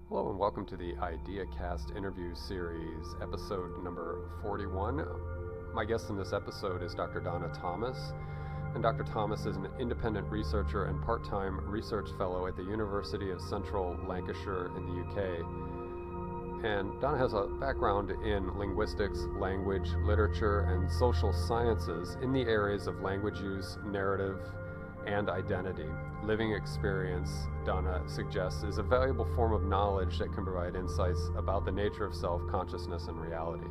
Hello and welcome to the IdeaCast interview series, episode number 41. My guest in this episode is Dr. Donna Thomas, and Dr. Thomas is an independent researcher and part-time research fellow at the University of Central Lancashire in the UK. And Donna has a background in linguistics, language, literature, and social sciences in the areas of language use, narrative, and identity. Living experience, Donna suggests, is a valuable form of knowledge that can provide insights about the nature of self, consciousness, and reality.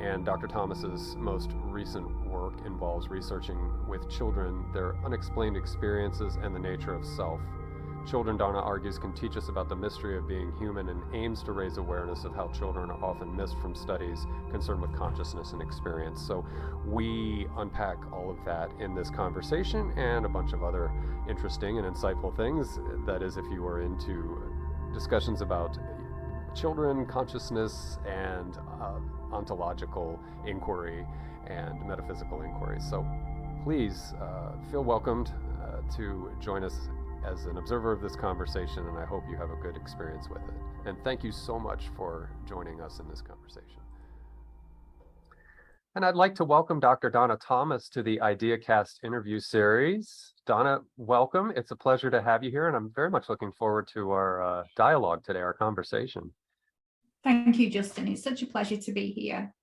And Dr. Thomas's most recent work involves researching with children their unexplained experiences and the nature of self. Children, Donna argues, can teach us about the mystery of being human and aims to raise awareness of how children are often missed from studies concerned with consciousness and experience. So we unpack all of that in this conversation and a bunch of other interesting and insightful things. That is, if you are into discussions about children, consciousness, and ontological inquiry and metaphysical inquiry. So please feel welcomed to join us as an observer of this conversation, and I hope you have a good experience with it. And thank you so much for joining us in this conversation. And I'd like to welcome Dr. Donna Thomas to the IdeaCast interview series. Donna, welcome. It's a pleasure to have you here, and I'm very much looking forward to our dialogue today, our conversation. Thank you, Justin. It's such a pleasure to be here.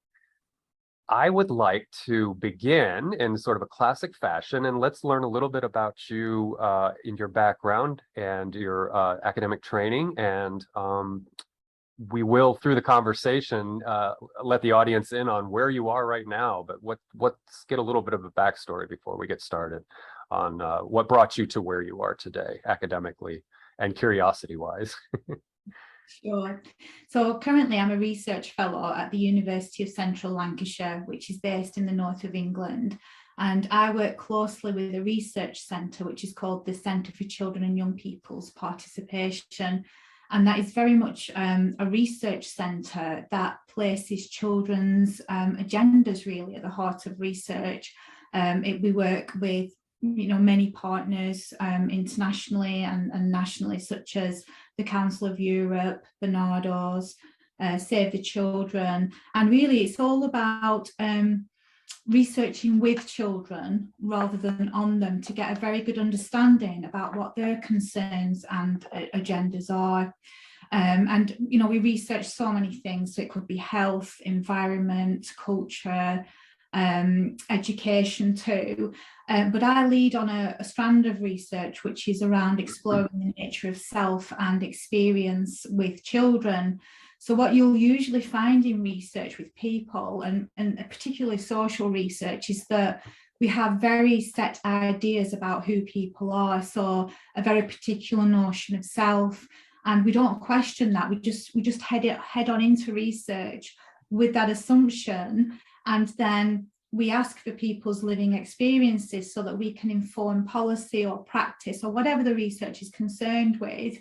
I would like to begin in sort of a classic fashion, and let's learn a little bit about you in your background and your academic training. And we will, through the conversation, let the audience in on where you are right now. But let's get a little bit of a backstory before we get started on what brought you to where you are today, academically and curiosity-wise. Sure. So currently I'm a research fellow at the University of Central Lancashire, which is based in the north of England. And I work closely with a research centre, which is called the Centre for Children and Young People's Participation. And that is very much a research centre that places children's agendas really at the heart of research. We work with many partners internationally and nationally, such as the Council of Europe, Barnardo's, Save the Children. And really it's all about researching with children rather than on them to get a very good understanding about what their concerns and agendas are. And we research so many things. So it could be health, environment, culture, education too. But I lead on a strand of research which is around exploring the nature of self and experience with children. So what you'll usually find in research with people, and particularly social research, is that we have very set ideas about who people are. So a very particular notion of self, and we don't question that. We just head on into research with that assumption, and then we ask for people's living experiences so that we can inform policy or practice or whatever the research is concerned with,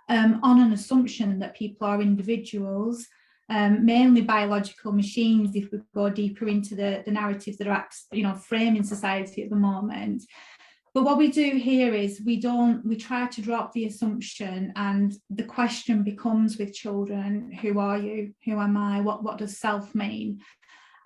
on an assumption that people are individuals, mainly biological machines, if we go deeper into the narratives that are framing society at the moment. But what we do here is we try to drop the assumption, and the question becomes with children: who are you? Who am I? What does self mean?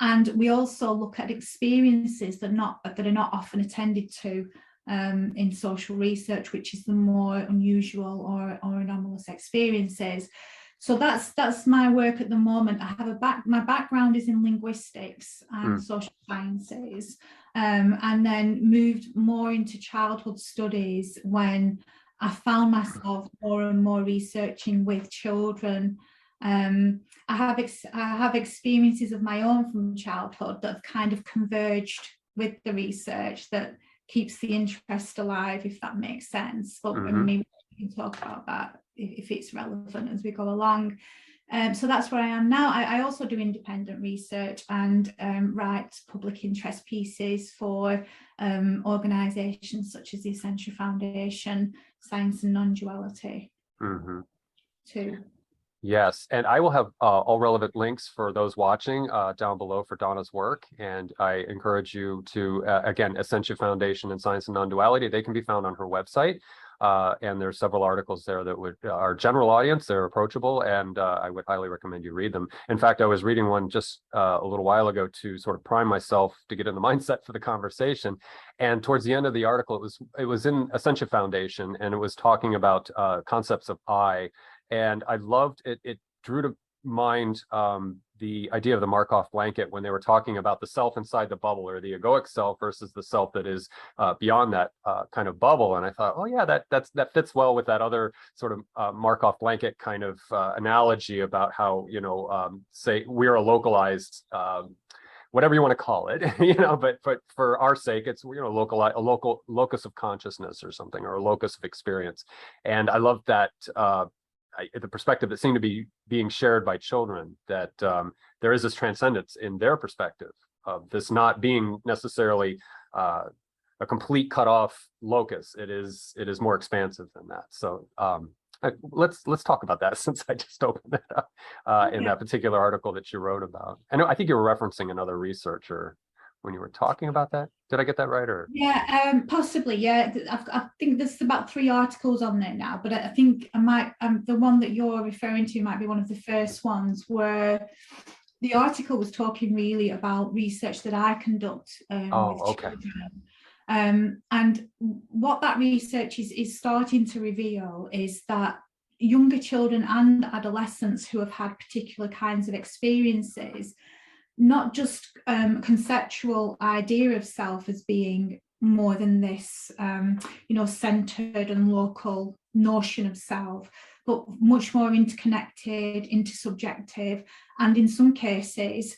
And we also look at experiences that are not often attended to in social research, which is the more unusual or anomalous experiences. So that's my work at the moment. I have my background is in linguistics and social sciences, and then moved more into childhood studies when I found myself more and more researching with children. I have experiences of my own from childhood that have kind of converged with the research that keeps the interest alive, if that makes sense. But maybe we can talk about that if it's relevant as we go along. So that's where I am now. I also do independent research and write public interest pieces for organisations such as the Essentia Foundation, Science and Non-Duality too. Yes, and I will have all relevant links for those watching down below for Donna's work. And I encourage you to, again, Essentia Foundation and Science and Non-Duality, they can be found on her website. And there's several articles there that would our general audience, they're approachable, and I would highly recommend you read them. In fact, I was reading one just a little while ago to sort of prime myself to get in the mindset for the conversation. And towards the end of the article, it was in Ascension Foundation, and it was talking about concepts of I, and I loved it. It drew to mind the idea of the Markov blanket when they were talking about the self inside the bubble, or the egoic self versus the self that is beyond that kind of bubble. And I thought, oh yeah, that fits well with that other sort of Markov blanket kind of analogy about how, say we're a localized whatever you want to call it, but for our sake, it's, a local locus of consciousness or something, or a locus of experience. And I love that the perspective that seemed to be being shared by children, that there is this transcendence in their perspective of this not being necessarily a complete cutoff locus. It is more expansive than that. So let's talk about that, since I just opened it up in that particular article that you wrote about. I think you were referencing another researcher when you were talking about that. Did I get that right? Or possibly, yeah. I think there's about 3 articles on there now, but I think I might the one that you're referring to might be one of the first ones, where the article was talking really about research that I conduct with children. And what that research is starting to reveal is that younger children and adolescents who have had particular kinds of experiences, not just conceptual idea of self as being more than this, centered and local notion of self, but much more interconnected, intersubjective, and in some cases,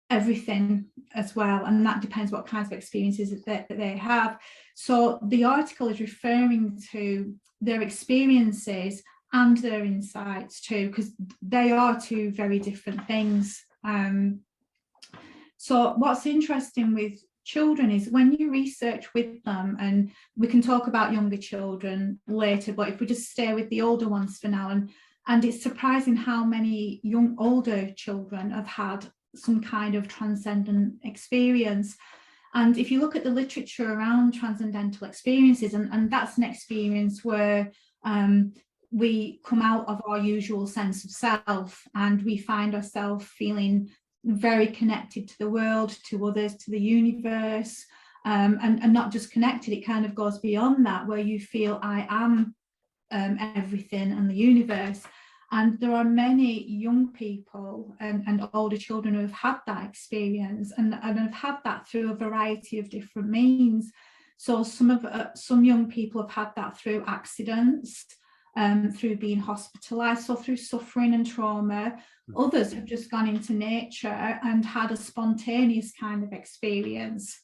everything as well. And that depends what kinds of experiences that they have. So the article is referring to their experiences and their insights too, because they are 2 very different things. So what's interesting with children is when you research with them, and we can talk about younger children later, but if we just stay with the older ones for now, and it's surprising how many older children have had some kind of transcendent experience. And if you look at the literature around transcendental experiences, and that's an experience where we come out of our usual sense of self, and we find ourselves feeling very connected to the world, to others, to the universe, and not just connected, it kind of goes beyond that, where you feel I am everything and the universe. And there are many young people and older children who have had that experience, and have had that through a variety of different means. So some young people have had that through accidents, through being hospitalized, so through suffering and trauma. Others have just gone into nature and had a spontaneous kind of experience.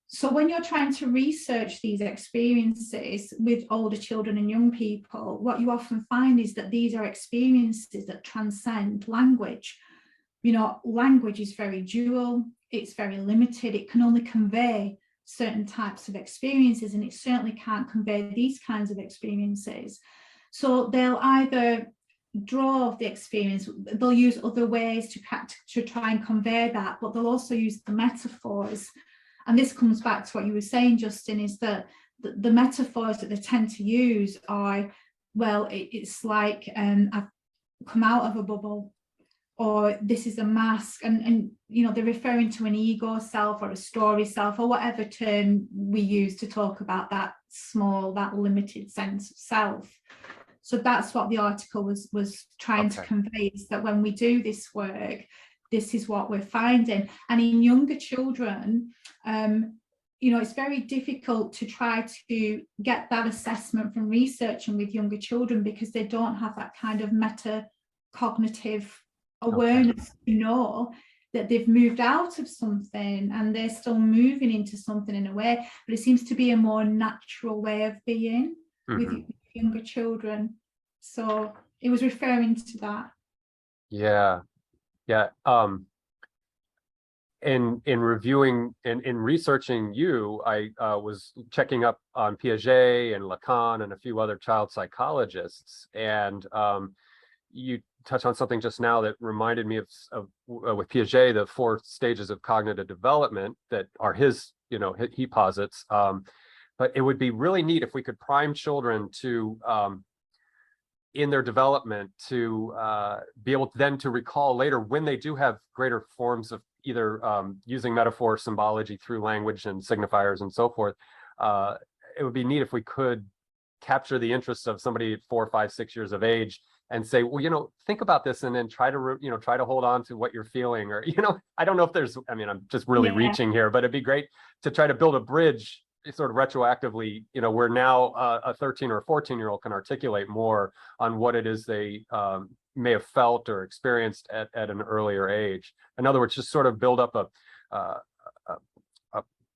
So when you're trying to research these experiences with older children and young people, what you often find is that these are experiences that transcend language. Language is very dual, it's very limited, it can only convey certain types of experiences, and it certainly can't convey these kinds of experiences. So they'll either draw the experience, they'll use other ways to try and convey that, but they'll also use the metaphors. And this comes back to what you were saying, Justin, is that the metaphors that they tend to use are, well, it's like I've come out of a bubble, or this is a mask, and they're referring to an ego self or a story self, or whatever term we use to talk about that small, that limited sense of self. So that's what the article was trying to convey, is that when we do this work, this is what we're finding. And in younger children, it's very difficult to try to get that assessment from researching with younger children, because they don't have that kind of metacognitive awareness to know that they've moved out of something and they're still moving into something in a way, but it seems to be a more natural way of being with younger children. So it was referring to that. Yeah. In reviewing and in researching you, I was checking up on Piaget and Lacan and a few other child psychologists, and you touched on something just now that reminded me of with Piaget, the 4 stages of cognitive development that are his, he posits. but it would be really neat if we could prime children to in their development to be able then to recall later when they do have greater forms of either using metaphor, symbology through language and signifiers and so forth. It would be neat if we could capture the interests of somebody at 4, 5, 6 years of age and say, well, think about this, and then try to hold on to what you're feeling, or, I don't know if there's, I'm just really reaching here, but it'd be great to try to build a bridge sort of retroactively, where now a 13 or a 14-year-old can articulate more on what it is they may have felt or experienced at an earlier age. In other words, just sort of build up a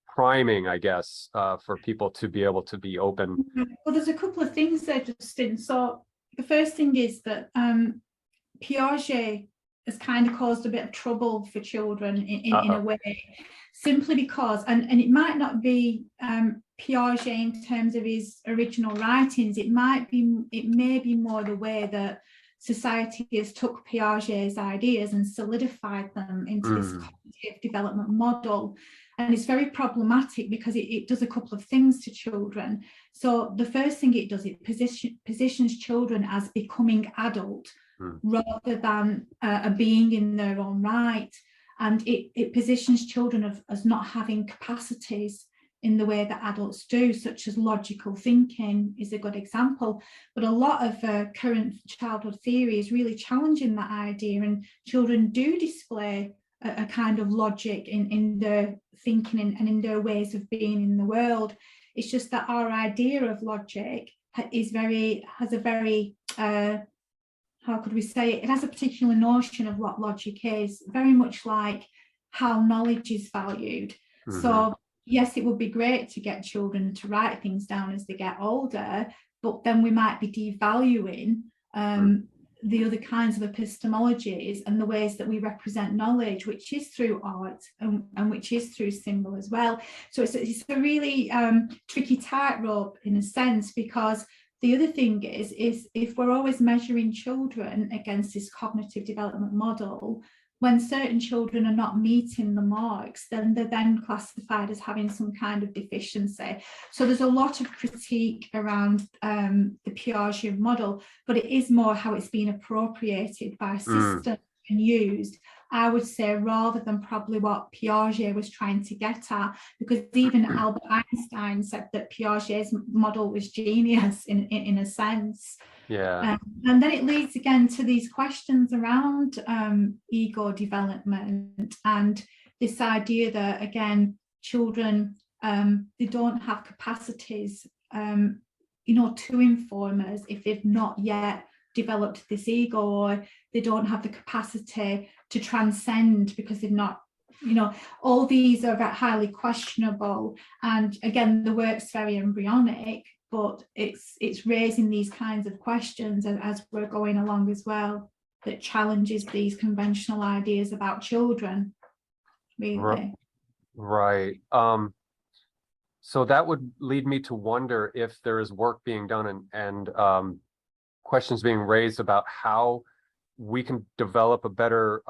priming, I guess, for people to be able to be open. Well, there's a couple of things there, Justin. So the first thing is that Piaget has kind of caused a bit of trouble for children in a way, simply because, and it might not be Piaget in terms of his original writings, it may be more the way that society has took Piaget's ideas and solidified them into this cognitive development model. And it's very problematic because it does a couple of things to children. So the first thing it does, it positions children as becoming adult rather than a being in their own right. And it positions children as not having capacities in the way that adults do, such as logical thinking is a good example. But a lot of current childhood theory is really challenging that idea, and children do display a kind of logic in their thinking and in their ways of being in the world. It's just that our idea of logic has a very how could we say it? It has a particular notion of what logic is, very much like how knowledge is valued. So yes, it would be great to get children to write things down as they get older, but then we might be devaluing the other kinds of epistemologies and the ways that we represent knowledge, which is through art and which is through symbol as well. So it's a really tricky tightrope in a sense, because the other thing is if we're always measuring children against this cognitive development model, when certain children are not meeting the marks, then they're then classified as having some kind of deficiency. So there's a lot of critique around the Piaget model, but it is more how it's been appropriated by systems and used, I would say, rather than probably what Piaget was trying to get at, because even Albert Einstein said that Piaget's model was genius in a sense. Yeah. And then it leads again to these questions around ego development and this idea that, again, children, they don't have capacities, to inform us if they've not yet developed this ego, or they don't have the capacity to transcend because they've not, all these are highly questionable. And again, the work's very embryonic, but it's raising these kinds of questions as we're going along as well, that challenges these conventional ideas about children, really. Right. So that would lead me to wonder if there is work being done and questions being raised about how we can develop a better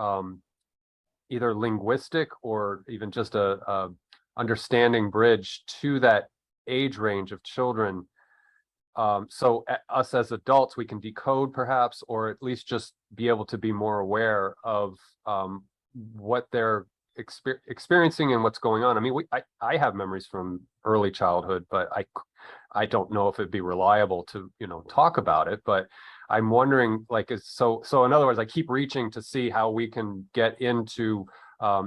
either linguistic or even just a understanding bridge to that age range of children. So us as adults, we can decode perhaps, or at least just be able to be more aware of what they're experiencing and what's going on. I mean, I have memories from early childhood, but I don't know if it'd be reliable to, talk about it, but I'm wondering, so in other words, I keep reaching to see how we can get into,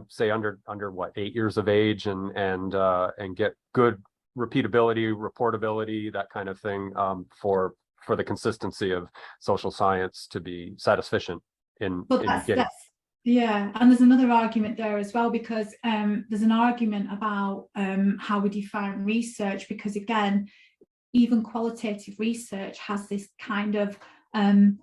say under what, 8 years of age and get good repeatability, reportability, that kind of thing, for the consistency of social science to be satisficient in getting. Yeah, and there's another argument there as well, because there's an argument about how we define research, because again, even qualitative research has this kind of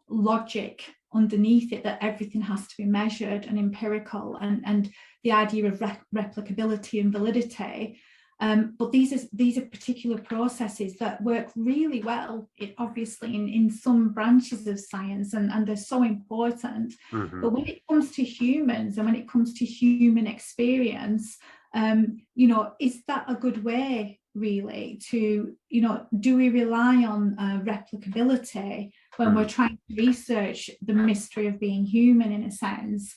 logic underneath it, that everything has to be measured and empirical, and the idea of replicability and validity. But these are particular processes that work really well, obviously, in some branches of science, and they're so important. But when it comes to humans and when it comes to human experience, is that a good way really to, do we rely on replicability when we're trying to research the mystery of being human, in a sense?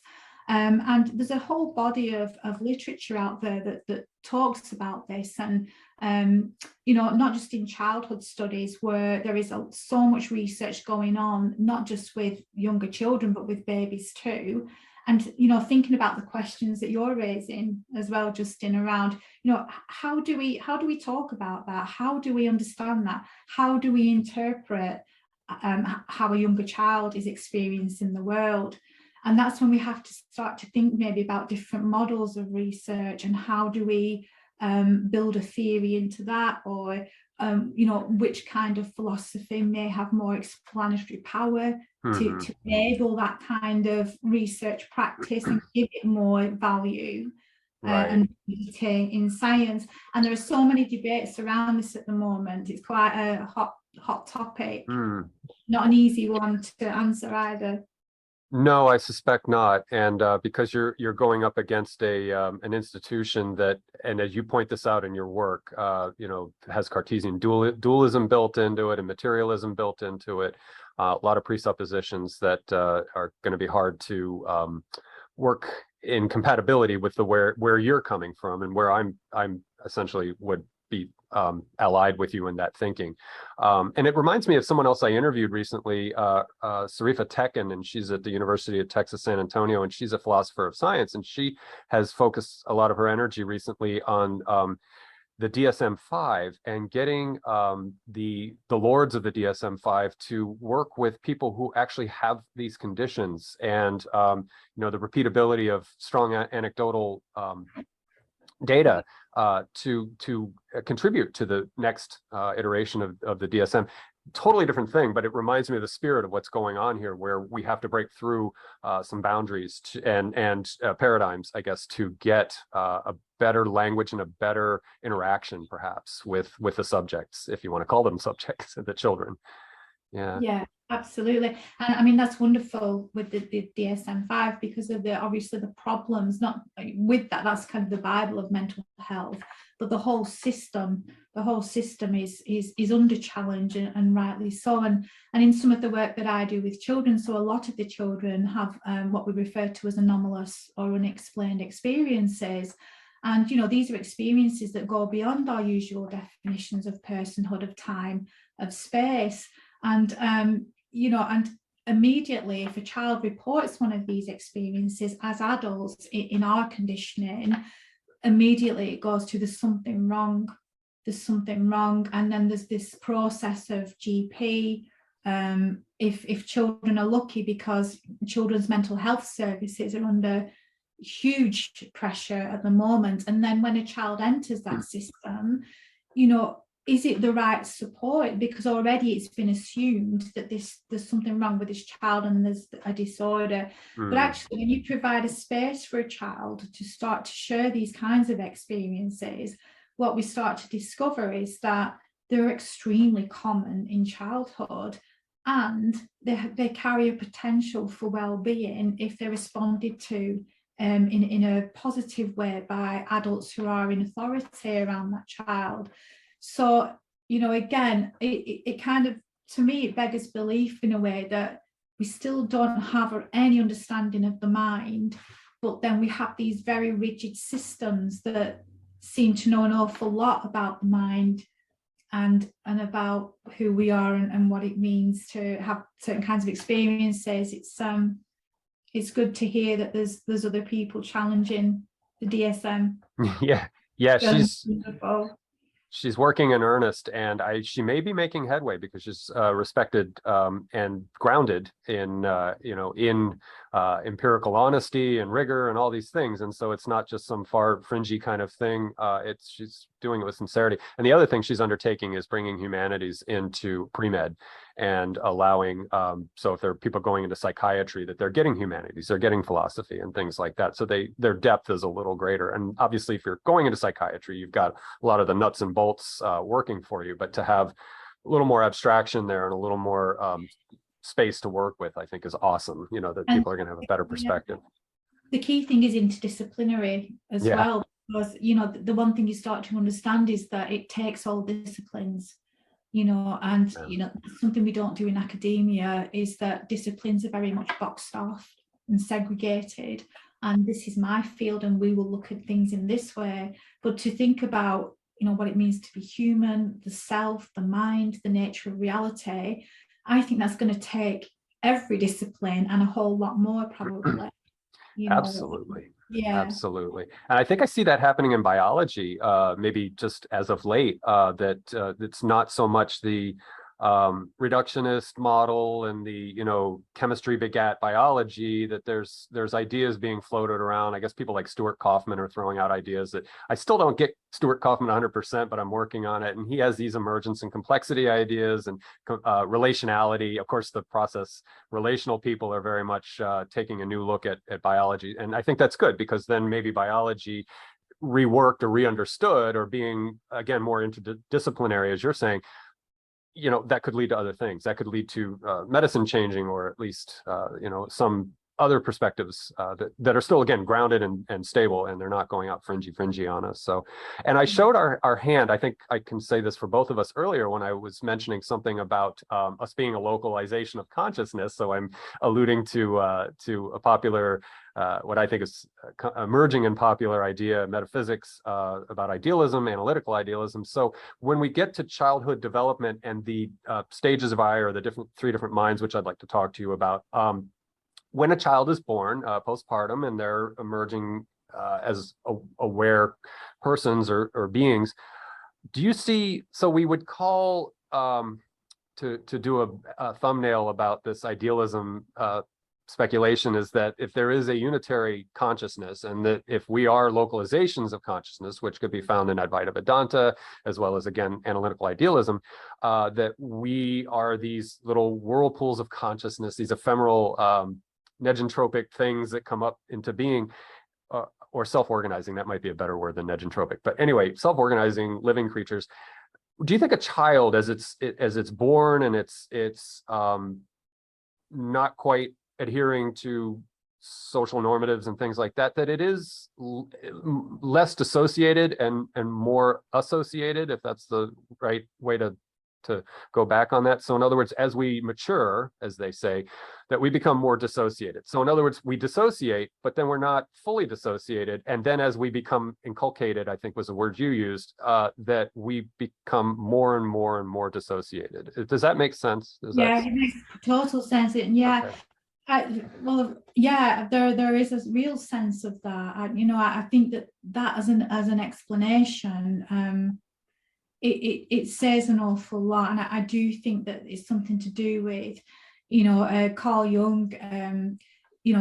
And there's a whole body of literature out there that talks about this, and not just in childhood studies, where there is so much research going on, not just with younger children but with babies too. And thinking about the questions that you're raising as well, Justin, around how do we talk about that? How do we understand that? How do we interpret how a younger child is experiencing the world? And that's when we have to start to think maybe about different models of research, and how do we build a theory into that, or which kind of philosophy may have more explanatory power to enable that kind of research practice and give it more value and validity in science. And there are so many debates around this at the moment. It's quite a hot topic, not an easy one to answer either. No, I suspect not. And because you're going up against an institution that, and as you point this out in your work, has Cartesian dualism built into it and materialism built into it. A lot of presuppositions that are going to be hard to work in compatibility with the where you're coming from, and where I'm essentially would be allied with you in that thinking. And it reminds me of someone else I interviewed recently, Sarifa Tekin, and she's at the University of Texas, San Antonio, and she's a philosopher of science, and she has focused a lot of her energy recently on the DSM-5 and getting the lords of the DSM-5 to work with people who actually have these conditions, and the repeatability of strong anecdotal data to contribute to the next iteration of the DSM. Totally different thing, but it reminds me of the spirit of what's going on here, where we have to break through some boundaries and paradigms, I guess, to get a better language and a better interaction, perhaps, with the subjects, if you want to call them subjects, the children. Yeah, absolutely. And I mean, that's wonderful with the DSM-5, because of obviously the problems, not with that, that's kind of the Bible of mental health, but the whole system is under challenge, and rightly so. And in some of the work that I do with children, so a lot of the children have what we refer to as anomalous or unexplained experiences. And these are experiences that go beyond our usual definitions of personhood, of time, of space. And and immediately, if a child reports one of these experiences as adults in our conditioning, immediately it goes to there's something wrong, and then there's this process of GP. If children are lucky, because children's mental health services are under huge pressure at the moment, and then when a child enters that system, is it the right support? Because already it's been assumed that there's something wrong with this child and there's a disorder. But actually, when you provide a space for a child to start to share these kinds of experiences, what we start to discover is that they're extremely common in childhood, and they carry a potential for well-being if they're responded to in a positive way by adults who are in authority around that child. So, again, it kind of, to me, it beggars belief in a way that we still don't have any understanding of the mind, but then we have these very rigid systems that seem to know an awful lot about the mind and about who we are and what it means to have certain kinds of experiences. It's good to hear that there's other people challenging the DSM. Yeah, she's working in earnest, and she may be making headway because she's respected and grounded in empirical honesty and rigor and all these things. And so it's not just some far fringy kind of thing. She's doing it with sincerity. And the other thing she's undertaking is bringing humanities into pre-med and allowing, so if there are people going into psychiatry, that they're getting humanities, they're getting philosophy and things like that. So their depth is a little greater. And obviously, if you're going into psychiatry, you've got a lot of the nuts and bolts working for you, but to have a little more abstraction there and a little more space to work with, I think is awesome, that people are going to have a better perspective. The key thing is interdisciplinary as well. because, you know, the one thing you start to understand is that it takes all disciplines, you know, and, you know, something we don't do in academia is that disciplines are very much boxed off and segregated. And this is my field, and we will look at things in this way. But to think about, you know, what it means to be human, the self, the mind, the nature of reality, I think that's going to take every discipline and a whole lot more, probably. You know? Absolutely. Yeah. Absolutely. And I think I see that happening in biology, maybe just as of late, that it's not so much the reductionist model and the, you know, chemistry begat biology, that there's ideas being floated around. I guess people like Stuart Kaufman are throwing out ideas that I still don't get Stuart Kaufman 100%, but I'm working on it. And he has these emergence and complexity ideas and relationality. Of course, the process relational people are very much taking a new look at biology. And I think that's good, because then maybe biology reworked or re-understood, or being, again, more interdisciplinary, as you're saying, you know, that could lead to other things. That could lead to medicine changing, or at least, you know, some other perspectives that are still, again, grounded and stable, and they're not going out fringy on us. So, and I showed our hand, I think I can say this for both of us earlier, when I was mentioning something about us being a localization of consciousness. So I'm alluding to a popular, what I think is emerging and popular idea, metaphysics, about idealism, analytical idealism. So when we get to childhood development and the stages of I, or the three different minds, which I'd like to talk to you about, when a child is born postpartum and they're emerging as aware persons or beings, do you see, so we would call, to do a thumbnail about this idealism speculation, is that if there is a unitary consciousness, and that if we are localizations of consciousness, which could be found in Advaita Vedanta, as well as, again, analytical idealism, that we are these little whirlpools of consciousness, these ephemeral negentropic things that come up into being, or self-organizing, that might be a better word than negentropic, but anyway, self-organizing living creatures. Do you think a child, as it's born and it's not quite adhering to social normatives and things like that, that it is less dissociated and more associated, if that's the right way to go back on that? So in other words, as we mature, as they say, that we become more dissociated. So in other words, we dissociate, but then we're not fully dissociated. And then as we become inculcated, I think was the word you used, that we become more and more and more dissociated. Does that make sense? It makes total sense. And yeah, okay. There is a real sense of that. I think that as an explanation, it says an awful lot, and I do think that it's something to do with, Carl Jung,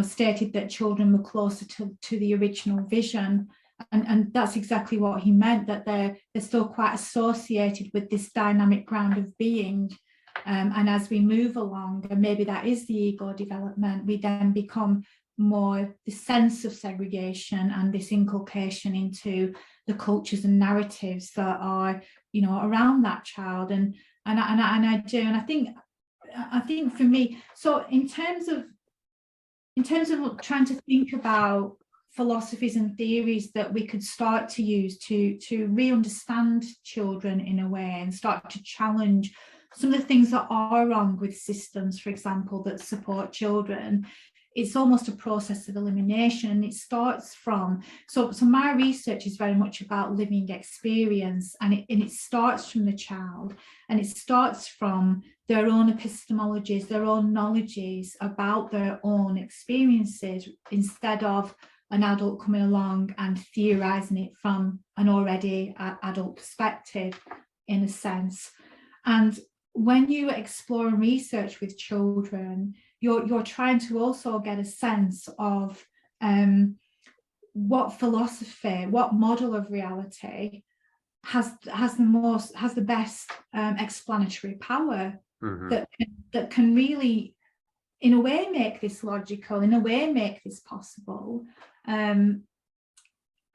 stated that children were closer to the original vision, and that's exactly what he meant, that they're still quite associated with this dynamic ground of being. And as we move along, and maybe that is the ego development, we then become more the sense of segregation and this inculcation into the cultures and narratives that are, around that child. And I do, and I think for me, so in terms of trying to think about philosophies and theories that we could start to use to re-understand children in a way, and start to challenge some of the things that are wrong with systems, for example, that support children, it's almost a process of elimination. And it starts from, so my research is very much about living experience, and it starts from the child, and it starts from their own epistemologies, their own knowledges about their own experiences, instead of an adult coming along and theorizing it from an already adult perspective, in a sense. And when you explore and research with children, you're trying to also get a sense of what philosophy, what model of reality has the best explanatory power, mm-hmm. that can really, in a way, make this logical, in a way, make this possible. And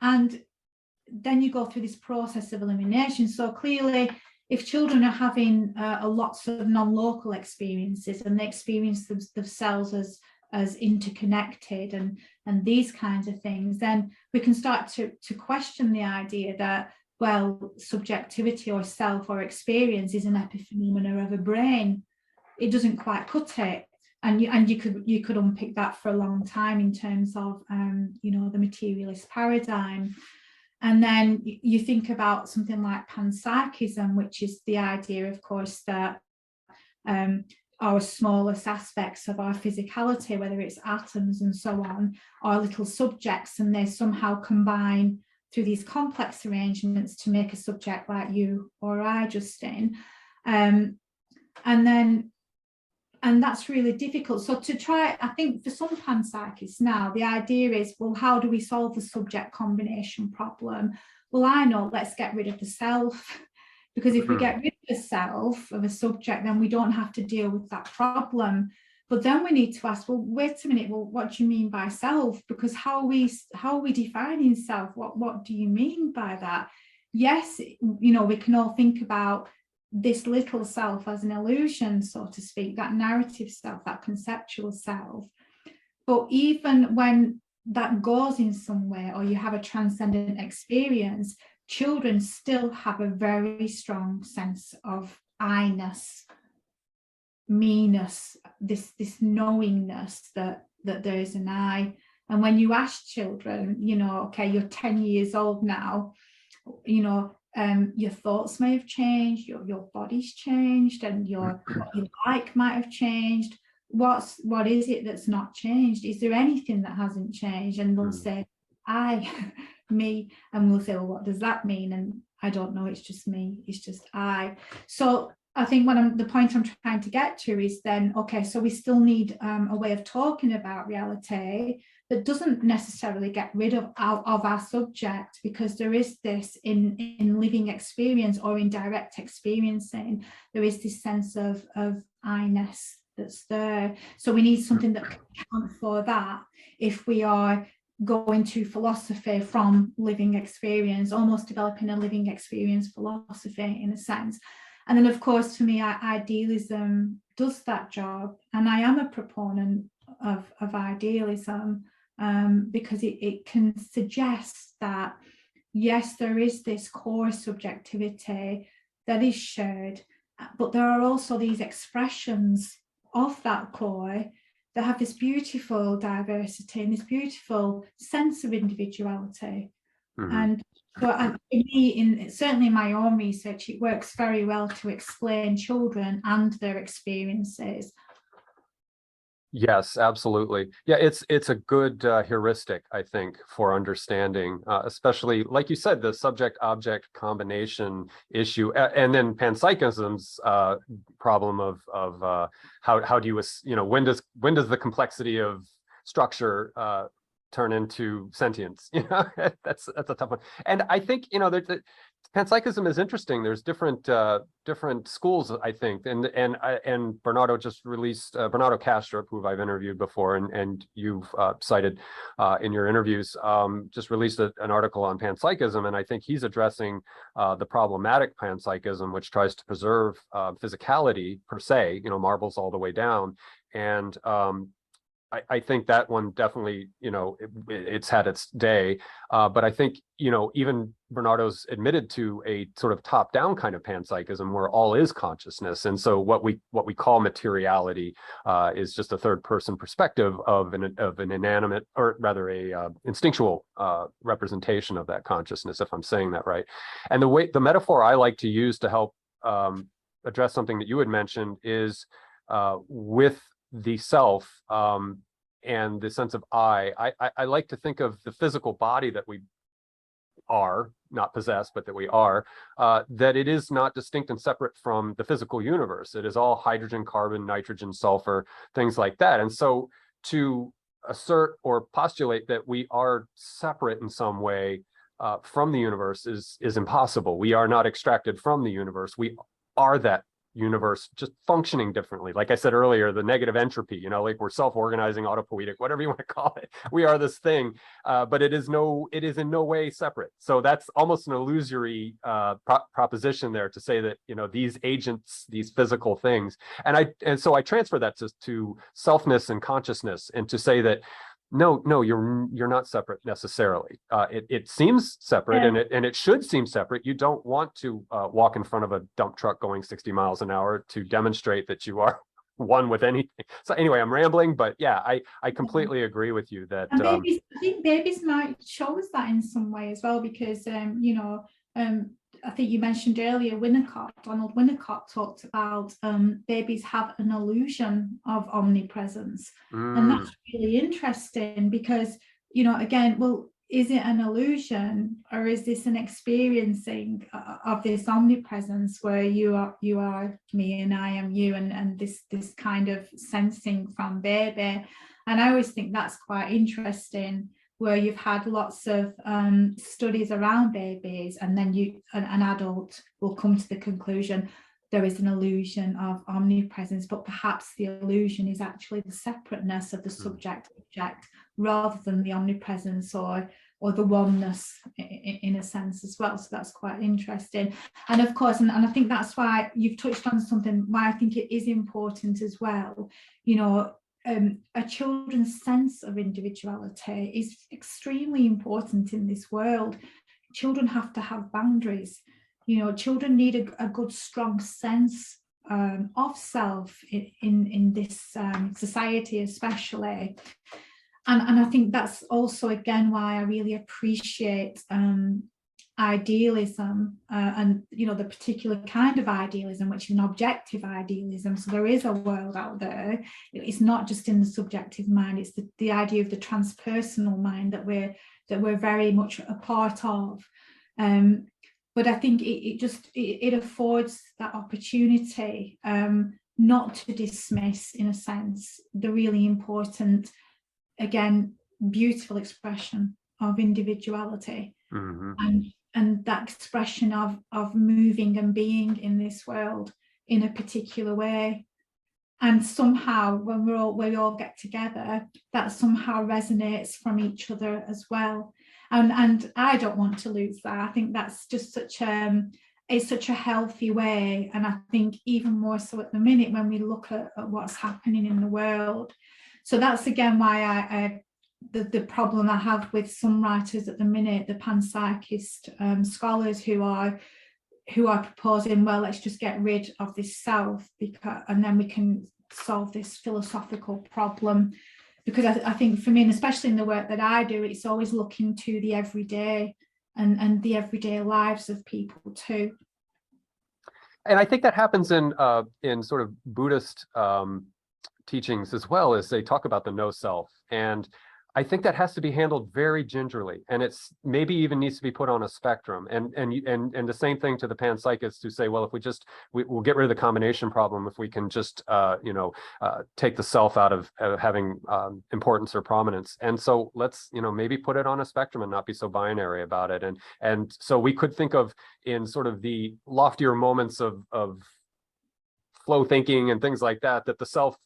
then you go through this process of elimination. So clearly, if children are having lots of non-local experiences, and they experience themselves as as interconnected and these kinds of things, then we can start to question the idea that, well, subjectivity or self or experience is an epiphenomena of a brain. It doesn't quite cut it. And you could unpick that for a long time in terms of the materialist paradigm. And then you think about something like panpsychism, which is the idea, of course, that our smallest aspects of our physicality, whether it's atoms and so on, are little subjects, and they somehow combine through these complex arrangements to make a subject like you or I, Justin. And that's really difficult. So to try, I think for some panpsychists now, the idea is, well, how do we solve the subject combination problem? Well, I know, let's get rid of the self. Because if we get rid of the self of a subject, then we don't have to deal with that problem. But then we need to ask, well, wait a minute, well, what do you mean by self? Because how are we defining self? What do you mean by that? Yes, we can all think about this little self as an illusion, so to speak, that narrative self, that conceptual self. But even when that goes in some way, or you have a transcendent experience, children still have a very strong sense of I-ness, me-ness, this knowingness that there is an I. And when you ask children, okay, you're 10 years old now, your thoughts may have changed, your body's changed, and what you like might have changed. What is it that's not changed? Is there anything that hasn't changed? And they'll say, I, me, and we'll say, well, what does that mean? And I don't know, it's just me, it's just I. So I think the point I'm trying to get to is then, okay, so we still need a way of talking about reality that doesn't necessarily get rid of our subject, because there is this in living experience or in direct experiencing, there is this sense of I-ness that's there. So we need something that can account for that if we are going to philosophy from living experience, almost developing a living experience philosophy in a sense. And then, of course, for me, idealism does that job. And I am a proponent of idealism because it can suggest that, yes, there is this core subjectivity that is shared, but there are also these expressions of that core that have this beautiful diversity and this beautiful sense of individuality. And so for me, certainly in my own research, it works very well to explain children and their experiences. Yes, absolutely. Yeah, it's a good heuristic, I think, for understanding, especially, like you said, the subject-object combination issue, and then panpsychism's problem of how do you, when does the complexity of structure turn into sentience? That's a tough one. And I think panpsychism is interesting. There's different schools, I think, and Bernardo just released Bernardo Castro, who I've interviewed before, and you've cited in your interviews, just released an article on panpsychism, and I think he's addressing the problematic panpsychism, which tries to preserve physicality per se, marbles all the way down, and I think that one definitely, it's had its day, but I think, even Bernardo's admitted to a sort of top-down kind of panpsychism where all is consciousness, and so what we call materiality is just a third-person perspective of an inanimate, or rather a instinctual representation of that consciousness, if I'm saying that right. And the metaphor I like to use to help address something that you had mentioned is with the self and the sense of I like to think of the physical body that we are, not possess, but that we are, that it is not distinct and separate from the physical universe. It is all hydrogen, carbon, nitrogen, sulfur, things like that. And so to assert or postulate that we are separate in some way from the universe is impossible. We are not extracted from the universe. We are that universe just functioning differently. Like I said earlier, the negative entropy, you know, like we're self-organizing, autopoietic, whatever you want to call it. We are this thing, but it is in no way separate. So that's almost an illusory proposition there to say that, you know, these agents, these physical things, and so I transfer that to selfness and consciousness, and to say that no, you're not separate necessarily. It seems separate, Yeah. and it should seem separate. You don't want to walk in front of a dump truck going 60 miles an hour to demonstrate that you are one with anything. So anyway, I'm rambling, but yeah, I completely agree with you that. And babies, I think babies might show us that in some way as well, because you know, I think you mentioned earlier Donald Winnicott talked about babies have an illusion of omnipresence. And that's really interesting because, you know, again, well, is it an illusion, or is this an experiencing of this omnipresence where you are me and I am you, and this kind of sensing from baby? And I always think that's quite interesting, where you've had lots of studies around babies, and then an adult will come to the conclusion there is an illusion of omnipresence, but perhaps the illusion is actually the separateness of the subject object rather than the omnipresence or the oneness in a sense as well. So that's quite interesting. And of course, and I think that's why you've touched on something why I think it is important as well, you know, a children's sense of individuality is extremely important in this world. Children have to have boundaries. You know, children need a good, strong sense of self in this society, especially. And I think that's also, again, why I really appreciate idealism and, you know, the particular kind of idealism, which is an objective idealism. So there is a world out there. It's not just in the subjective mind. It's the idea of the transpersonal mind that we're very much a part of. But I think it affords that opportunity not to dismiss, in a sense, the really important, again, beautiful expression of individuality. And that expression of moving and being in this world in a particular way. And somehow when we all get together, that somehow resonates from each other as well. And I don't want to lose that. I think that's just such a healthy way. And I think even more so at the minute when we look at what's happening in the world. So that's again why the problem I have with some writers at the minute, the panpsychist scholars who are proposing, well, let's just get rid of this self, and then we can solve this philosophical problem. Because I think for me, and especially in the work that I do, it's always looking to the everyday and the everyday lives of people too. And I think that happens in sort of Buddhist teachings as well, as they talk about the no self. And I think that has to be handled very gingerly, and it's maybe even needs to be put on a spectrum. And the same thing to the panpsychists who say, well, if we'll get rid of the combination problem if we can just take the self out of having importance or prominence. And so let's maybe put it on a spectrum and not be so binary about it. And so we could think of, in sort of the loftier moments of flow thinking and things like that, that the self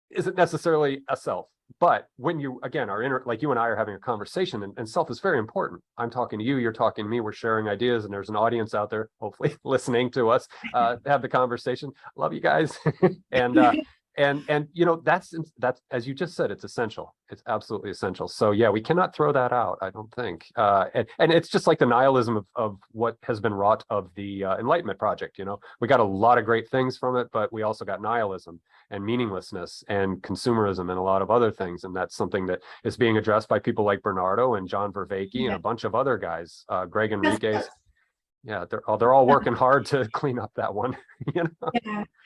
isn't necessarily a self. But when you, again, are like you and I are having a conversation, and self is very important. I'm talking to you, you're talking to me, we're sharing ideas, and there's an audience out there, hopefully listening to us have the conversation. Love you guys. And that's, as you just said, it's essential. It's absolutely essential. So yeah, we cannot throw that out, I don't think. And it's just like the nihilism of what has been wrought of the Enlightenment project. We got a lot of great things from it, but we also got nihilism and meaninglessness and consumerism and a lot of other things. And that's something that is being addressed by people like Bernardo and John Vervaeke and a bunch of other guys, Greg Enriquez. Yeah, they're all working hard to clean up that one. Yeah,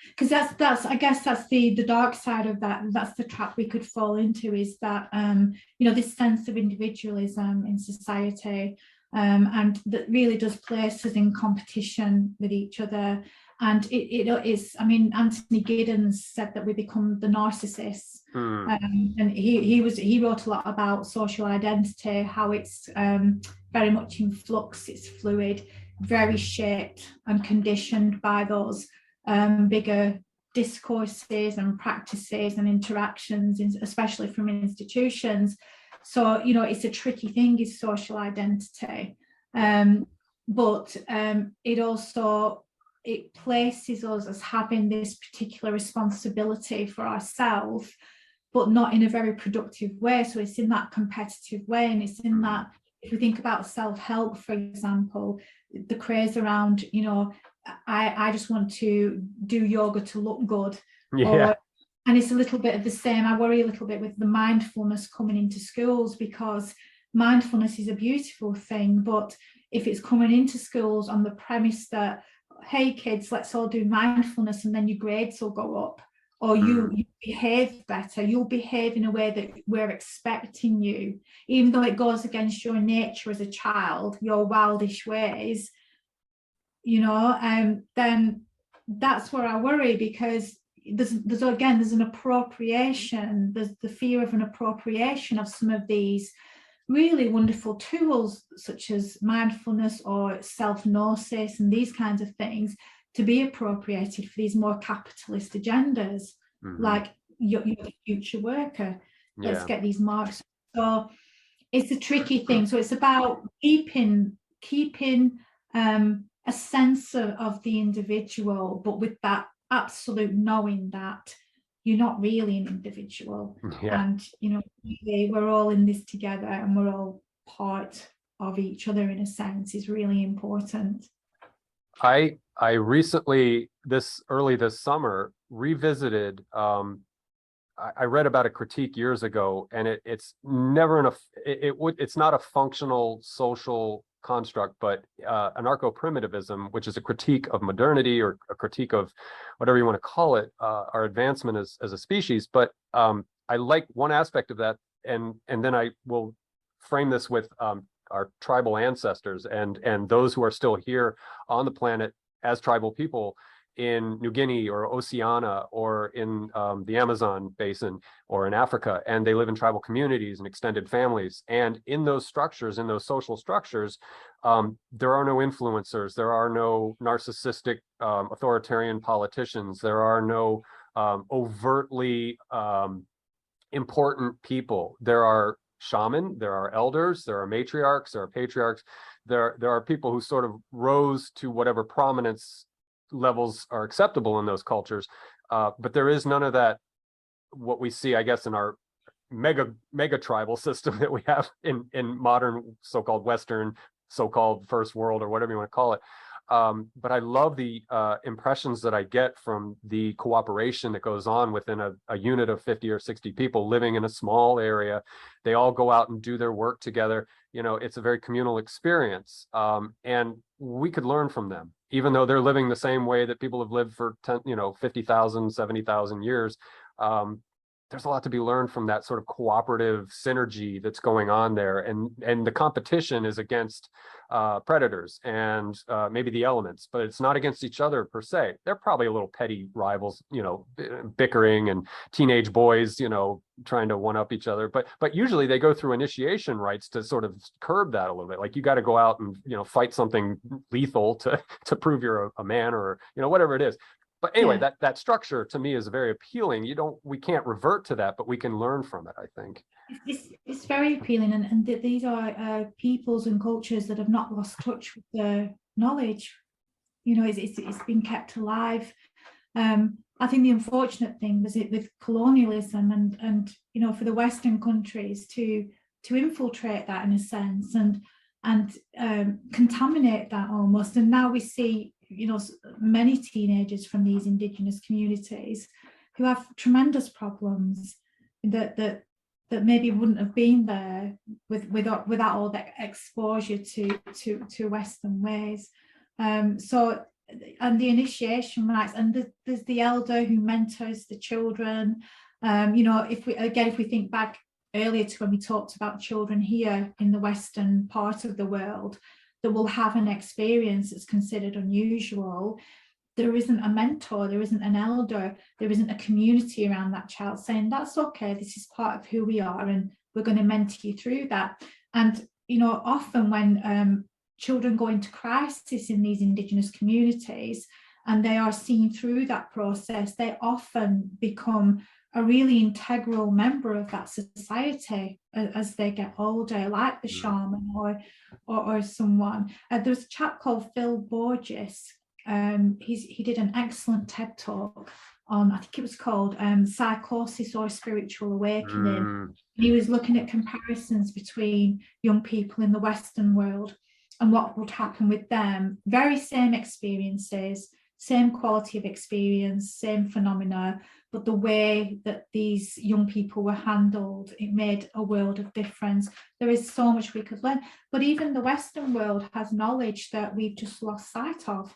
because that's I guess that's the dark side of that. That's the trap we could fall into, is that this sense of individualism in society, and that really does place us in competition with each other. And it is, I mean, Anthony Giddens said that we become the narcissists. And he wrote a lot about social identity, how it's very much in flux, it's fluid, very shaped and conditioned by those bigger discourses and practices and interactions, especially from institutions. So, it's a tricky thing, is social identity. But it places us as having this particular responsibility for ourselves, but not in a very productive way. So it's in that competitive way, and it's in that, if we think about self-help, for example, the craze around, I just want to do yoga to look good. Yeah. And it's a little bit of the same. I worry a little bit with the mindfulness coming into schools, because mindfulness is a beautiful thing, but if it's coming into schools on the premise that, hey kids, let's all do mindfulness and then your grades will go up, or you behave better, you'll behave in a way that we're expecting you, even though it goes against your nature as a child, your wildish ways, then that's where I worry, because there's an appropriation, there's the fear of an appropriation of some of these really wonderful tools, such as mindfulness or self-gnosis and these kinds of things, to be appropriated for these more capitalist agendas, like you're the future worker. Let's get these marks. So it's a tricky thing. So it's about keeping a sense of the individual, but with that absolute knowing that you're not really an individual, and really we're all in this together, and we're all part of each other in a sense, is really important. I recently, early this summer, revisited. I read about a critique years ago, and it's never it's not a functional social construct, but anarcho-primitivism, which is a critique of modernity, or a critique of whatever you want to call it, our advancement as a species. But I like one aspect of that, and then I will frame this with our tribal ancestors and those who are still here on the planet as tribal people in New Guinea or Oceania or in the Amazon basin or in Africa, and they live in tribal communities and extended families. And in those structures, in those social structures, there are no influencers, there are no narcissistic authoritarian politicians, there are no overtly important people. There are shaman, there are elders, there are matriarchs, there are patriarchs, there are people who sort of rose to whatever prominence levels are acceptable in those cultures, but there is none of that, what we see, I guess, in our mega tribal system that we have in modern so-called Western, so-called first world, or whatever you want to call it. But I love the impressions that I get from the cooperation that goes on within a unit of 50 or 60 people living in a small area. They all go out and do their work together. It's a very communal experience, and we could learn from them, even though they're living the same way that people have lived for 50,000, 70,000 years. There's a lot to be learned from that sort of cooperative synergy that's going on there, and the competition is against predators and maybe the elements, but it's not against each other per se. They're probably a little petty rivals, bickering, and teenage boys, trying to one up each other, but usually they go through initiation rites to sort of curb that a little bit. Like, you got to go out and fight something lethal to prove you're a man, or whatever it is. But anyway, that structure to me is very appealing. We can't revert to that, but we can learn from it, I think. It's very appealing, and these are peoples and cultures that have not lost touch with the knowledge. It's been kept alive. I think the unfortunate thing was with colonialism and for the Western countries to infiltrate that in a sense and contaminate that almost. And now we see many teenagers from these Indigenous communities who have tremendous problems that maybe wouldn't have been there without all that exposure to Western ways. And the initiation rites, and there's the elder who mentors the children. If we think back earlier to when we talked about children here in the Western part of the world that will have an experience that's considered unusual, there isn't a mentor, there isn't an elder, there isn't a community around that child saying, that's okay, this is part of who we are, and we're going to mentor you through that. And often when children go into crisis in these Indigenous communities, and they are seen through that process, they often become a really integral member of that society as they get older, like the shaman or someone. There's a chap called Phil Borges. He did an excellent TED talk on, I think it was called Psychosis or Spiritual Awakening. He was looking at comparisons between young people in the Western world and what would happen with them. Very same experiences, same quality of experience, same phenomena, but the way that these young people were handled, it made a world of difference. There is so much we could learn, but even the Western world has knowledge that we've just lost sight of.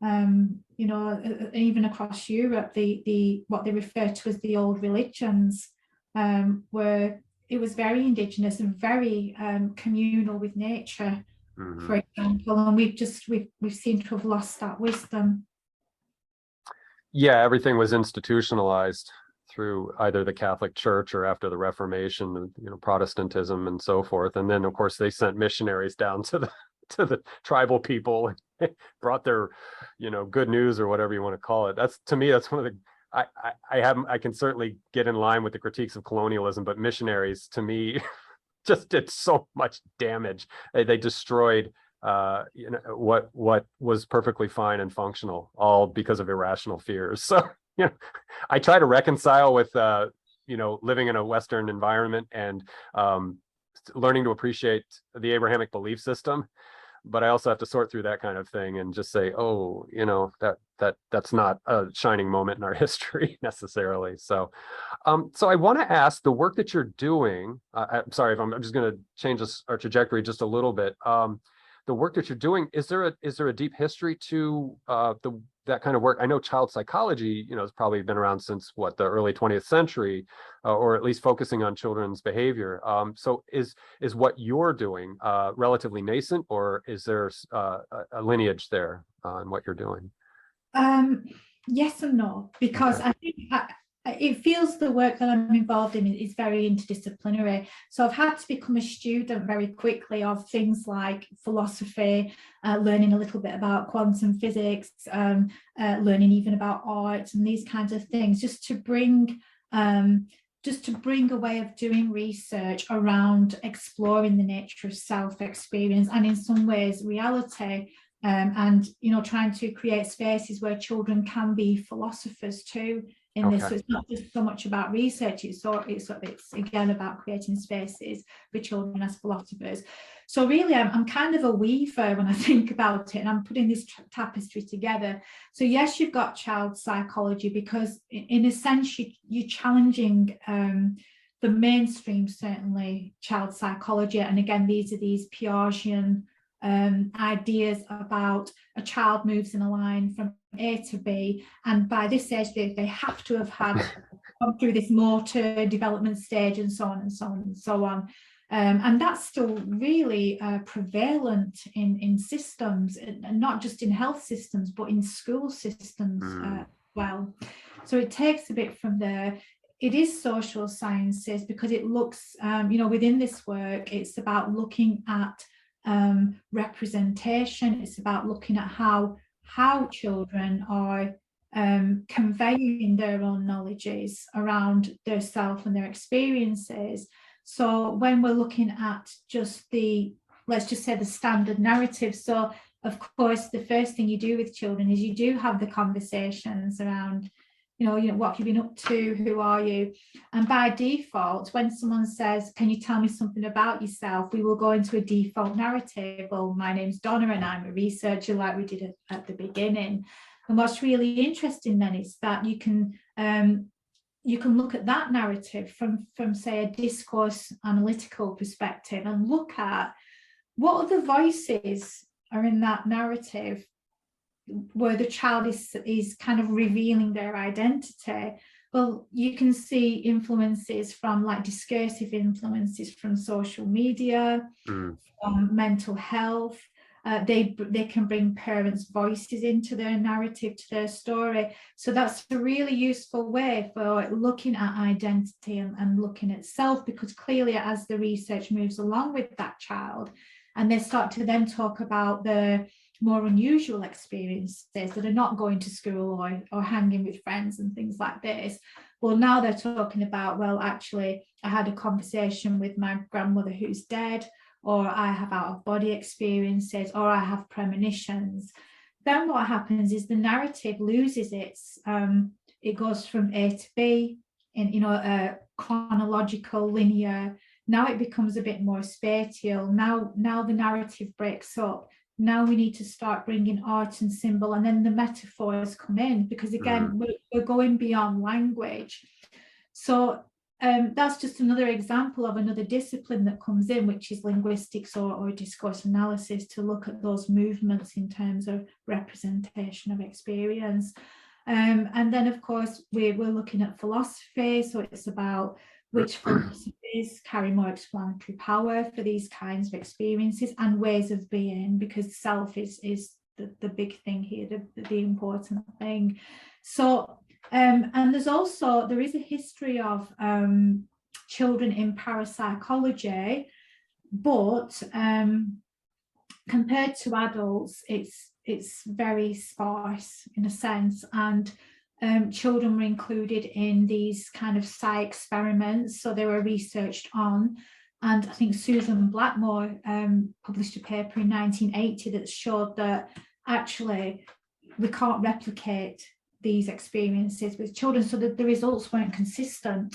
You know, even across Europe, the what they refer to as the old religions, where it was very indigenous and very communal with nature, for example, and we've seemed to have lost that wisdom. Yeah, everything was institutionalized through either the Catholic Church or after the Reformation, you know, Protestantism and so forth. And then, of course, they sent missionaries down to the tribal people, brought their, you know, good news or whatever you want to call it. That's, to me, that's one of the, I can certainly get in line with the critiques of colonialism, but missionaries, to me, just did so much damage. They destroyed you know, what was perfectly fine and functional, all because of irrational fears. So, you know, I try to reconcile with you know, living in a Western environment and learning to appreciate the Abrahamic belief system, but I also have to sort through that kind of thing and just say, oh, you know, that's not a shining moment in our history necessarily. So so I want to ask, the work that you're doing, I'm sorry if I'm just going to change our trajectory just a little bit. The work that you're doing, is there a deep history to that kind of work? I know child psychology, you know, has probably been around since what, the early 20th century, or at least focusing on children's behavior. So is what you're doing relatively nascent, or is there a lineage there in what you're doing? Yes and no, because okay. I think it feels the work that I'm involved in is very interdisciplinary. So I've had to become a student very quickly of things like philosophy, learning a little bit about quantum physics, learning even about art and these kinds of things, just to bring a way of doing research around exploring the nature of self-experience and in some ways reality. And, you know, trying to create spaces where children can be philosophers too in this. So it's not just so much about research, it's again about creating spaces for children as philosophers. So really, I'm kind of a weaver when I think about it, and I'm putting this tapestry together. So yes, you've got child psychology, because in a sense, you're challenging the mainstream, certainly, child psychology. And again, these Piagetian ideas about a child moves in a line from A to B, and by this age they have to have gone through this motor development stage, and so on and so on and so on. And that's still really prevalent in systems, and not just in health systems, but in school systems as well. So it takes a bit from there. It is social sciences, because it looks, you know, within this work, it's about looking at representation. It's about looking at how children are conveying their own knowledges around their self and their experiences. So when we're looking at just let's just say the standard narrative, so of course the first thing you do with children is you do have the conversations around, you know, what have you been up to? Who are you? And by default, when someone says, can you tell me something about yourself? We will go into a default narrative. Well, my name's Donna and I'm a researcher, like we did at the beginning. And what's really interesting then is that you can look at that narrative from say a discourse analytical perspective and look at what other voices are in that narrative where the child is kind of revealing their identity. Well, you can see influences from, like, discursive influences from social media, from mental health. They can bring parents' voices into their narrative, to their story. So that's a really useful way for looking at identity and looking at self, because clearly as the research moves along with that child and they start to then talk about the more unusual experiences that are not going to school or hanging with friends and things like this. Well, now they're talking about, well, actually, I had a conversation with my grandmother who's dead, or I have out-of-body experiences, or I have premonitions. Then what happens is the narrative loses it goes from A to B in a chronological, linear. Now it becomes a bit more spatial. Now the narrative breaks up. Now we need to start bringing art and symbol, and then the metaphors come in, because again, we're going beyond language. So that's just another example of another discipline that comes in, which is linguistics or discourse analysis, to look at those movements in terms of representation of experience. And then, of course, we're looking at philosophy. So it's about which philosophies carry more explanatory power for these kinds of experiences and ways of being, because self is the big thing here, the important thing. So, and there is a history of children in parapsychology, but compared to adults, it's very sparse in a sense, and children were included in these kind of psi experiments, so they were researched on. And I think Susan Blackmore published a paper in 1980 that showed that actually we can't replicate these experiences with children, so that the results weren't consistent.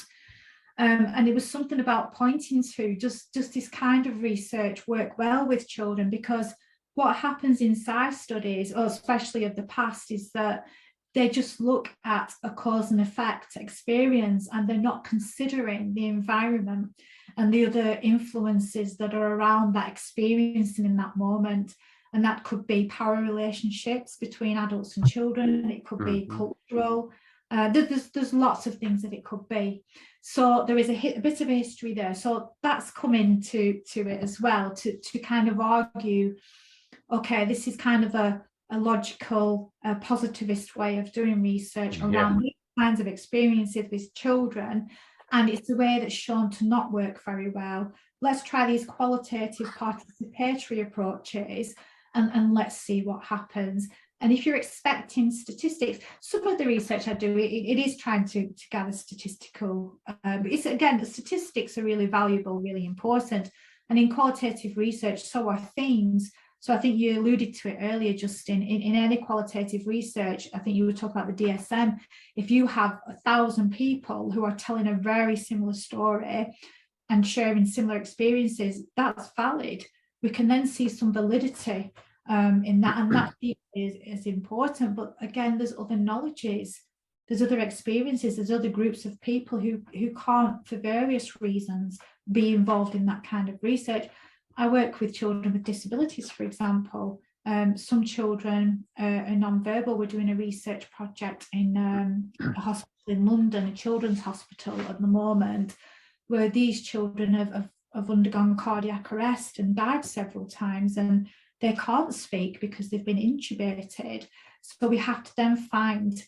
And it was something about pointing to just this kind of research work well with children, because what happens in psi studies, or especially of the past, is that they just look at a cause and effect experience, and they're not considering the environment and the other influences that are around that experience in that moment. And that could be power relationships between adults and children. It could be cultural. There's lots of things that it could be. So there is a bit of a history there. So that's come into it as well, to kind of argue, okay, this is kind of a logical, positivist way of doing research around these kinds of experiences with children, and it's a way that's shown to not work very well. Let's try these qualitative participatory approaches, and let's see what happens. And if you're expecting statistics, some of the research I do, it is trying to gather statistical, it's, again, the statistics are really valuable, really important. And in qualitative research, so are themes. So I think you alluded to it earlier, Justin, in any qualitative research, I think you were talking about the DSM. If you have 1,000 people who are telling a very similar story and sharing similar experiences, that's valid. We can then see some validity in that, and that is important. But again, there's other knowledges, there's other experiences, there's other groups of people who can't, for various reasons, be involved in that kind of research. I work with children with disabilities, for example. Some children are non-verbal. We're doing a research project in a hospital in London, a children's hospital at the moment, where these children have undergone cardiac arrest and died several times, and they can't speak because they've been intubated. So we have to then find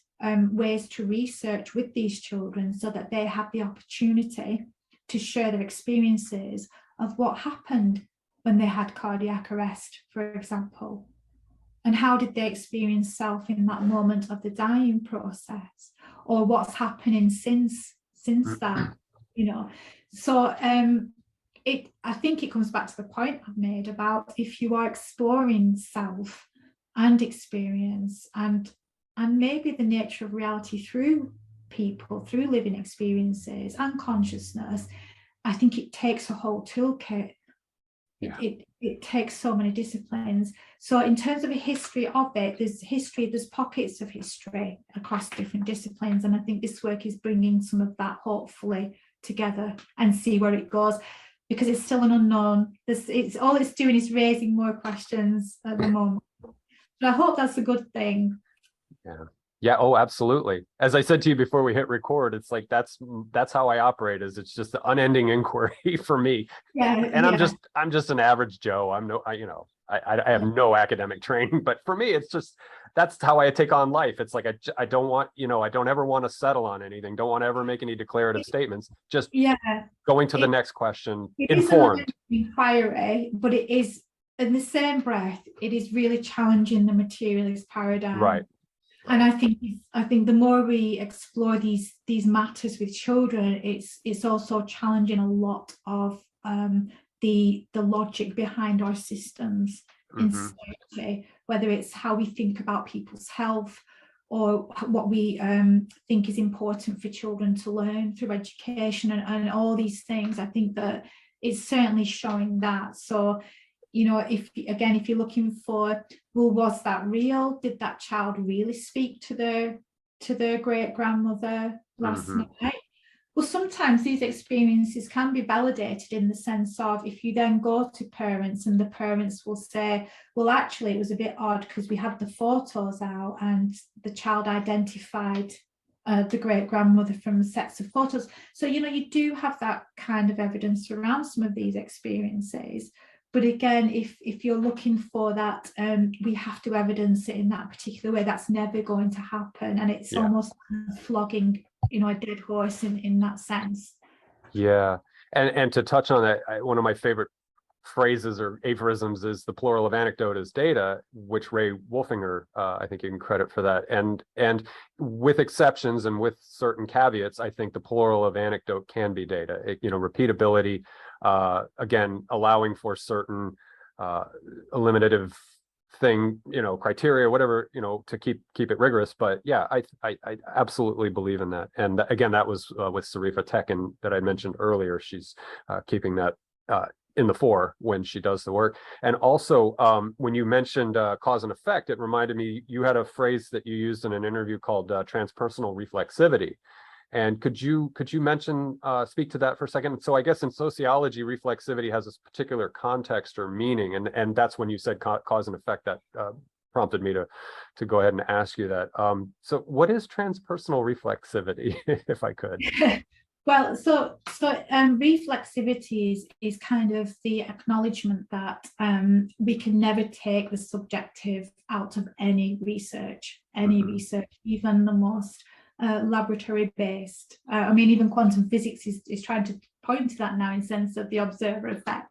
ways to research with these children so that they have the opportunity to share their experiences of what happened when they had cardiac arrest, for example, and how did they experience self in that moment of the dying process, or what's happening since that, So I think it comes back to the point I've made about, if you are exploring self and experience and maybe the nature of reality through people, through living experiences and consciousness, I think it takes a whole toolkit. It takes so many disciplines. So in terms of a history of it, there's pockets of history across different disciplines, and I think this work is bringing some of that hopefully together and see where it goes, because it's still an unknown. It's all it's doing is raising more questions at the moment, but I hope that's a good thing. Yeah. Oh, absolutely. As I said to you before we hit record, it's like that's how I operate. It's just the unending inquiry for me. And I'm just an average Joe. I have no academic training, but for me, it's just, that's how I take on life. It's like I don't want, I don't ever want to settle on anything. Don't want to ever make any declarative statements. Just going to the next question, informed inquiry, but it is in the same breath, it is really challenging the materialist paradigm. Right. And I think the more we explore these matters with children, it's also challenging a lot of the logic behind our systems in society, whether it's how we think about people's health or what we think is important for children to learn through education and all these things. I think that it's certainly showing that. So, you know, if you're looking for, well, was that real? Did that child really speak to their great grandmother last night? Well, sometimes these experiences can be validated in the sense of, if you then go to parents and the parents will say, well, actually, it was a bit odd because we had the photos out and the child identified the great grandmother from sets of photos. So, you know, you do have that kind of evidence around some of these experiences. But again, if you're looking for that, we have to evidence it in that particular way. That's never going to happen. And it's almost flogging, you know, a dead horse in that sense. Yeah. And to touch on that, one of my favorite phrases or aphorisms is the plural of anecdote is data, which Ray Wolfinger, I think you can credit for that. And with exceptions and with certain caveats, I think the plural of anecdote can be data. You know, repeatability, again, allowing for certain eliminative thing, you know, criteria, whatever, you know, to keep it rigorous. But yeah, I absolutely believe in that. And again, that was with Sarifa Tekin that I mentioned earlier. She's keeping that in the fore when she does the work. And also, when you mentioned cause and effect, it reminded me, you had a phrase that you used in an interview called transpersonal reflexivity. And could you mention, speak to that for a second? So I guess in sociology, reflexivity has this particular context or meaning, and that's when you said cause and effect that prompted me to go ahead and ask you that. So what is transpersonal reflexivity, if I could? Well, so reflexivity is kind of the acknowledgement that we can never take the subjective out of any research, even the most laboratory based. I mean, even quantum physics is trying to point to that now in sense of the observer effect.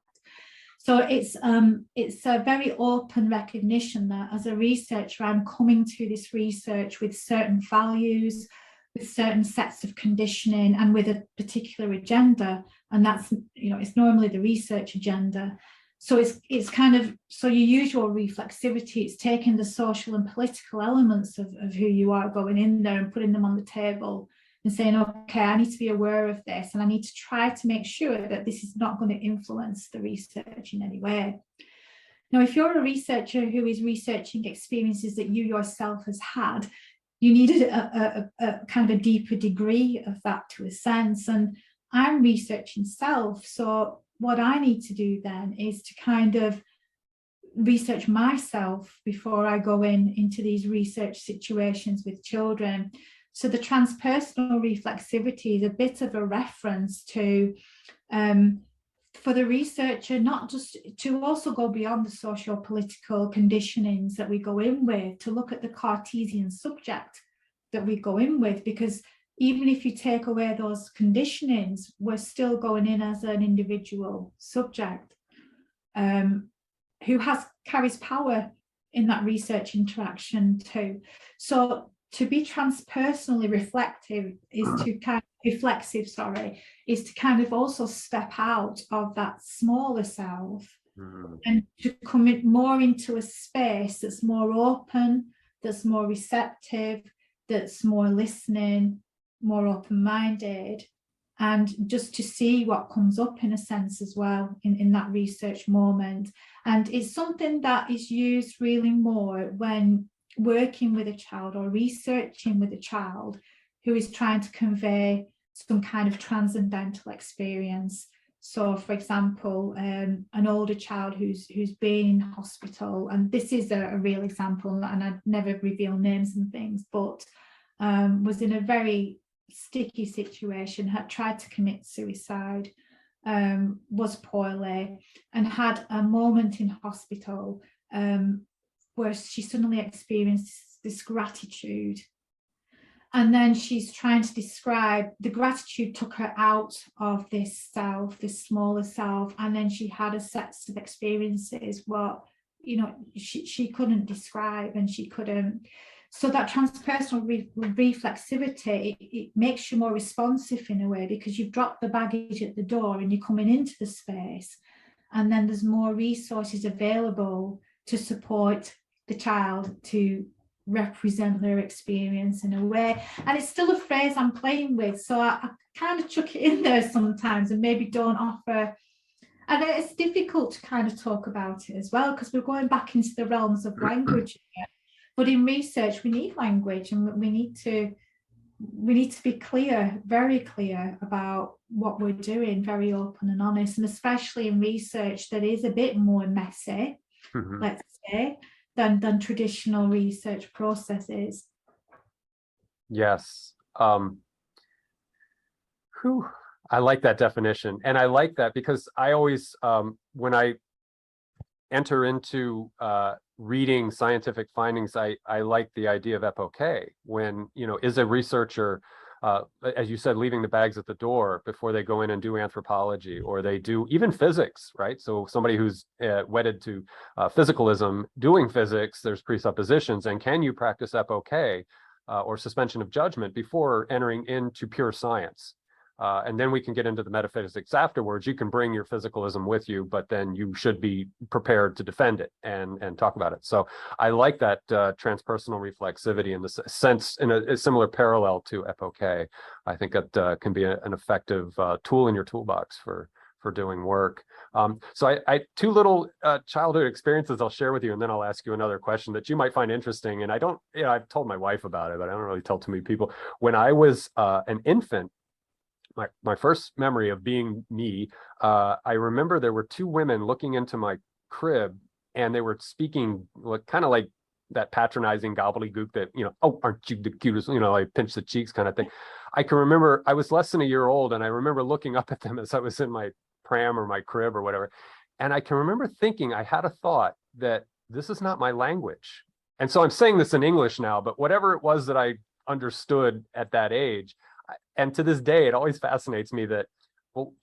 So it's a very open recognition that as a researcher, I'm coming to this research with certain values, with certain sets of conditioning, and with a particular agenda, and that's, you know, it's normally the research agenda. So it's kind of, so your usual reflexivity, it's taking the social and political elements of who you are, going in there and putting them on the table and saying, okay, I need to be aware of this, and I need to try to make sure that this is not going to influence the research in any way. Now, if you're a researcher who is researching experiences that you yourself has had, you needed a kind of a deeper degree of that to a sense. And I'm researching self. So what I need to do then is to kind of research myself before I go into these research situations with children. So the transpersonal reflexivity is a bit of a reference to, for the researcher, not just to also go beyond the socio-political conditionings that we go in with, to look at the Cartesian subject that we go in with, because even if you take away those conditionings, we're still going in as an individual subject who carries power in that research interaction too. So to be transpersonally reflective is to kind of reflexive, is to kind of also step out of that smaller self and to come more into a space that's more open, that's more receptive, that's more listening, more open-minded, and just to see what comes up in a sense as well in that research moment. And it's something that is used really more when working with a child or researching with a child who is trying to convey some kind of transcendental experience. So, for example, an older child who's been in hospital, and this is a real example, and I'd never reveal names and things, but was in a very sticky situation, had tried to commit suicide, was poorly, and had a moment in hospital where she suddenly experienced this gratitude. And then she's trying to describe the gratitude took her out of this self, this smaller self. And then she had a set of experiences what, she couldn't describe, and she couldn't. So that transpersonal reflexivity, it makes you more responsive in a way, because you've dropped the baggage at the door and you're coming into the space. And then there's more resources available to support the child to represent their experience in a way. And it's still a phrase I'm playing with, so I kind of chuck it in there sometimes and maybe don't offer. And it's difficult to kind of talk about it as well, because we're going back into the realms of language here. But in research, we need language, and we need to be clear, very clear about what we're doing, very open and honest, and especially in research that is a bit more messy, let's say, than traditional research processes. Yes. I like that definition. And I like that because I always, when I enter into reading scientific findings, I like the idea of epoche. When, is a researcher, as you said, leaving the bags at the door before they go in and do anthropology, or they do even physics, right? So somebody who's wedded to physicalism, doing physics, there's presuppositions, and can you practice epoche or suspension of judgment before entering into pure science? And then we can get into the metaphysics afterwards. You can bring your physicalism with you, but then you should be prepared to defend it and talk about it. So I like that transpersonal reflexivity in the sense, in a similar parallel to epoche. I think that can be an effective tool in your toolbox for doing work. So I two little childhood experiences I'll share with you, and then I'll ask you another question that you might find interesting. And I don't, I've told my wife about it, but I don't really tell too many people. When I was an infant, my first memory of being me, I remember there were two women looking into my crib, and they were speaking kind of like that patronizing gobbledygook that, oh, aren't you the cutest, I pinch the cheeks kind of thing. I can remember I was less than a year old, and I remember looking up at them as I was in my pram or my crib or whatever. And I can remember thinking, I had a thought that this is not my language. And so I'm saying this in English now, but whatever it was that I understood at that age, and to this day, it always fascinates me that, well,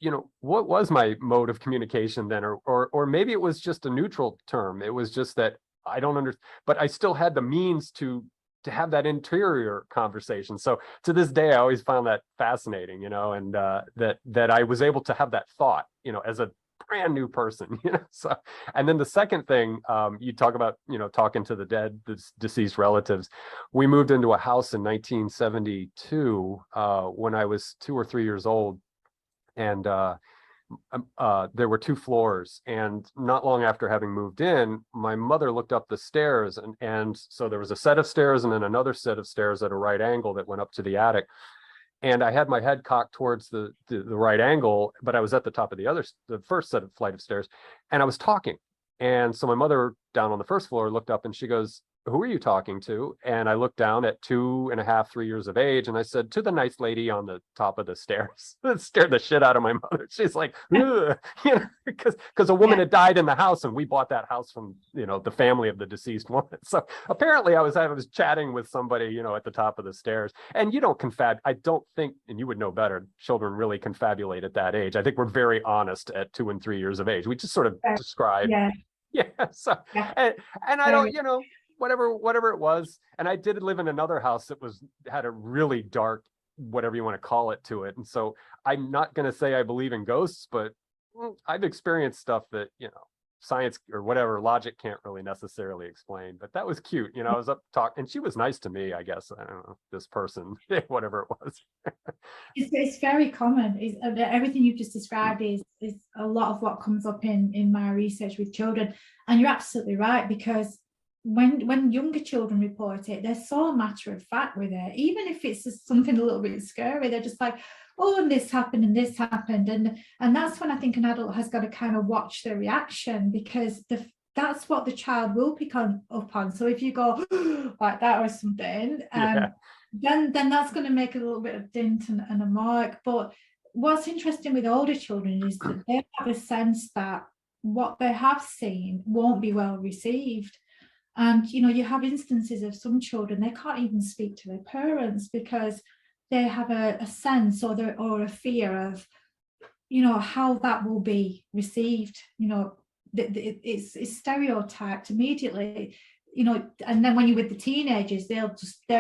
what was my mode of communication then? Or maybe it was just a neutral term. It was just that I don't understand, but I still had the means to have that interior conversation. So to this day, I always found that fascinating, and that I was able to have that thought, as a brand new person, So, and then the second thing, you talk about, talking to the dead, the deceased relatives. We moved into a house in 1972 when I was 2 or 3 years old, and there were 2 floors. And not long after having moved in, my mother looked up the stairs, and so there was a set of stairs and then another set of stairs at a right angle that went up to the attic. And I had my head cocked towards the right angle, but I was at the top of the first flight of stairs, and I was talking. And so my mother down on the first floor looked up and she goes, "Who are you talking to?" And I looked down at 2.5, 3 years of age, and I said, "To the nice lady on the top of the stairs." It scared the shit out of my mother. She's like, because a woman had died in the house, and we bought that house from, the family of the deceased woman. So apparently I was chatting with somebody, at the top of the stairs. And you don't I don't think, and you would know better, children really confabulate at that age. I think we're very honest at 2 and 3 years of age. We just sort of describe. Yeah. So, and I don't, whatever it was. And I did live in another house that had a really dark, whatever you want to call it, to it. And so I'm not going to say I believe in ghosts, but I've experienced stuff that, science or whatever logic can't really necessarily explain. But that was cute. I was up talking, and she was nice to me, I guess. I don't know, this person, whatever it was. It's very common. Everything you've just described is a lot of what comes up in my research with children. And you're absolutely right, because when younger children report it, they're so matter of fact with it. Even if it's just something a little bit scary, they're just like, "Oh, and this happened and this happened." And that's when I think an adult has got to kind of watch their reaction, because that's what the child will pick up on. So if you go like that or something, then that's going to make a little bit of dint and a mark. But what's interesting with older children is that they have a sense that what they have seen won't be well received. And, you have instances of some children, they can't even speak to their parents because they have a sense or a fear of, how that will be received. It's stereotyped immediately, and then when you're with the teenagers, they're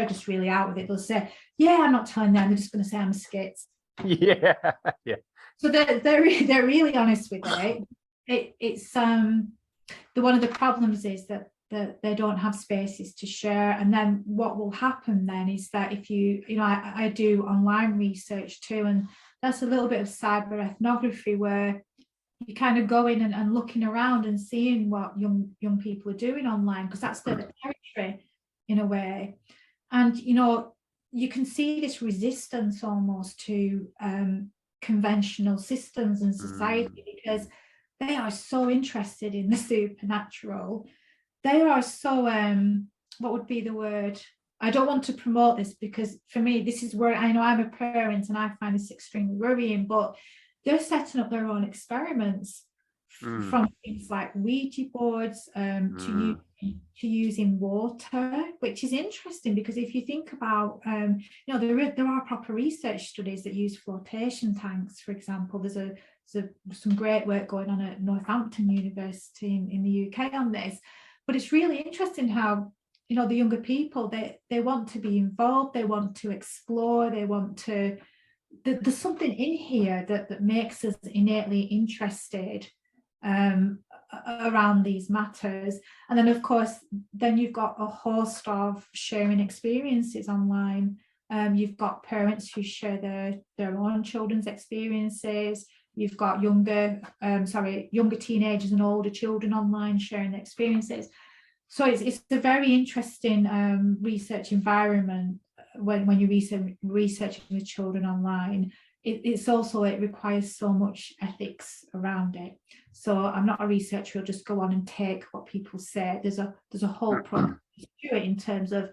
just really out with it. They'll say, yeah, I'm not telling them, they're just going to say I'm a skit. Yeah. Yeah. So they're really honest with it. It's one of the problems is that they don't have spaces to share. And then what will happen then is that if I do online research too, and that's a little bit of cyber ethnography where you kind of go in and looking around and seeing what young people are doing online, because that's their territory in a way. And you can see this resistance almost to conventional systems and society because they are so interested in the supernatural. They are so what would be the word? I don't want to promote this because for me, this is where I know I'm a parent and I find this extremely worrying, but they're setting up their own experiments from things like Ouija boards to using water, which is interesting because if you think about, there are proper research studies that use flotation tanks, for example. There's some great work going on at Northampton University in the UK on this. But it's really interesting how, the younger people, they want to be involved, they want to explore, they want to, there's something in here that makes us innately interested around these matters. And then, of course, then you've got a host of sharing experiences online. You've got parents who share their own children's experiences. You've got younger teenagers and older children online sharing their experiences. So it's a very interesting research environment when you're researching with children online. It requires so much ethics around it. So I'm not a researcher who'll just go on and take what people say. There's a whole process to it in terms of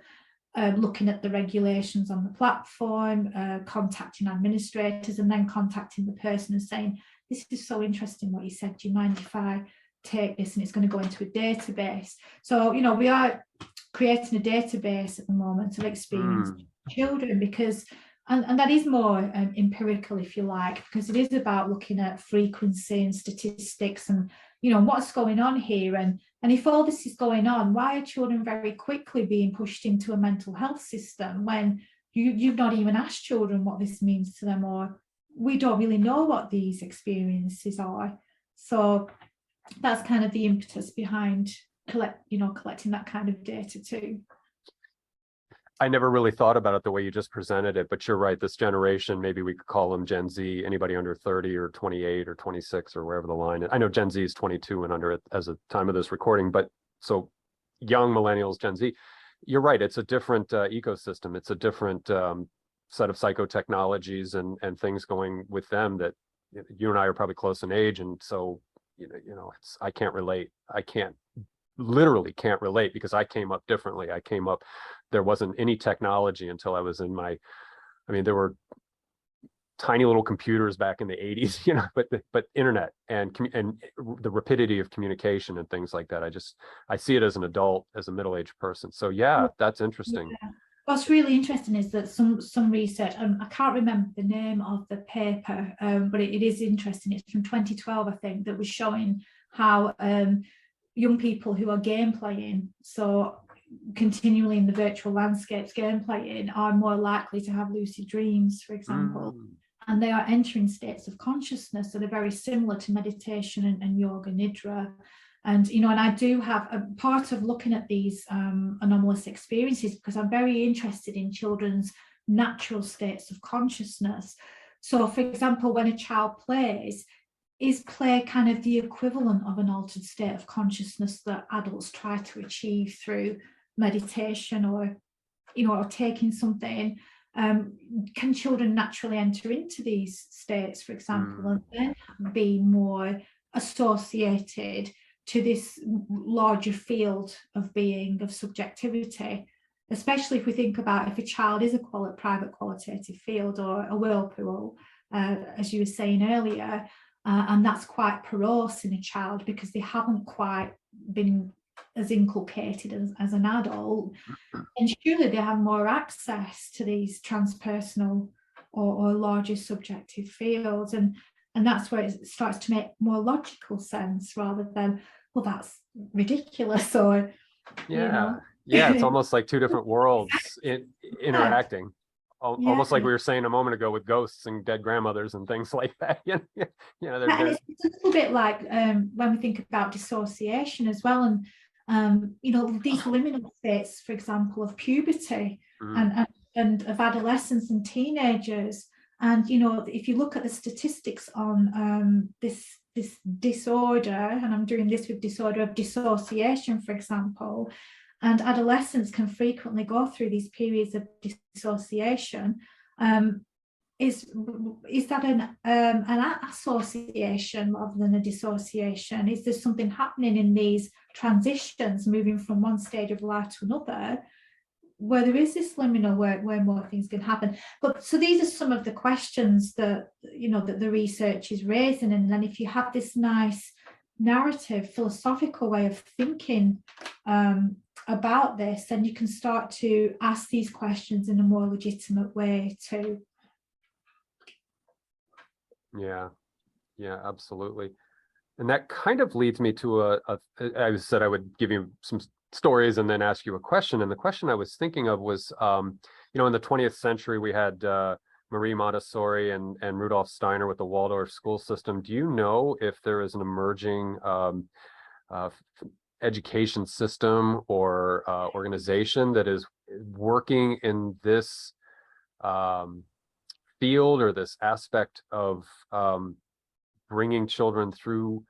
looking at the regulations on the platform, contacting administrators, and then contacting the person and saying, this is so interesting what you said, do you mind if I take this and it's going to go into a database? So, we are creating a database at the moment of experienced children because, and that is more empirical, if you like, because it is about looking at frequency and statistics and, what's going on here. And if all this is going on, why are children very quickly being pushed into a mental health system when you've not even asked children what this means to them, or we don't really know what these experiences are? So that's kind of the impetus behind collecting that kind of data too. I never really thought about it the way you just presented it, but you're right. This generation, maybe we could call them Gen Z, anybody under 30 or 28 or 26 or wherever the line is. I know Gen Z is 22 and under as a time of this recording, but so young millennials, Gen Z, you're right. It's a different ecosystem. It's a different set of psychotechnologies and things going with them that you and I are probably close in age. And so, I can't relate. Literally can't relate because I came up differently. There wasn't any technology until I was there were tiny little computers back in the 80s, but internet and the rapidity of communication and things like that. I see it as an adult, as a middle-aged person. So yeah, that's interesting. Yeah. What's really interesting is that some research, I can't remember the name of the paper, but it is interesting. It's from 2012, I think, that was showing how young people who are game playing, so continually in the virtual landscapes game playing, are more likely to have lucid dreams, for example. And they are entering states of consciousness that are very similar to meditation and yoga nidra. And and I do have a part of looking at these anomalous experiences because I'm very interested in children's natural states of consciousness. So, for example, when a child plays, is play kind of the equivalent of an altered state of consciousness that adults try to achieve through meditation or taking something? Can children naturally enter into these states, for example, and then be more associated to this larger field of being, of subjectivity, especially if we think about if a child is a private qualitative field or a whirlpool, as you were saying earlier, and that's quite porous in a child because they haven't quite been as inculcated as an adult, and surely they have more access to these transpersonal or larger subjective fields, and that's where it starts to make more logical sense rather than, well, that's ridiculous, or it's almost like two different worlds interacting. Almost like we were saying a moment ago with ghosts and dead grandmothers and things like that. And it's a little bit like when we think about dissociation as well, and these liminal states, for example, of puberty and of adolescents and teenagers. And if you look at the statistics on this disorder, and I'm doing this with disorder of dissociation, for example, and adolescents can frequently go through these periods of dissociation. Is that an association rather than a dissociation? Is there something happening in these transitions, moving from one stage of life to another, where there is this liminal where more things can happen? But so these are some of the questions that that the research is raising, and then if you have this nice narrative, philosophical way of thinking about this, then you can start to ask these questions in a more legitimate way too. Yeah, absolutely. And that kind of leads me to I said I would give you some stories and then ask you a question. And the question I was thinking of was, in the 20th century, we had Marie Montessori and Rudolf Steiner with the Waldorf school system. Do you know if there is an emerging education system or organization that is working in this field or this aspect of bringing children through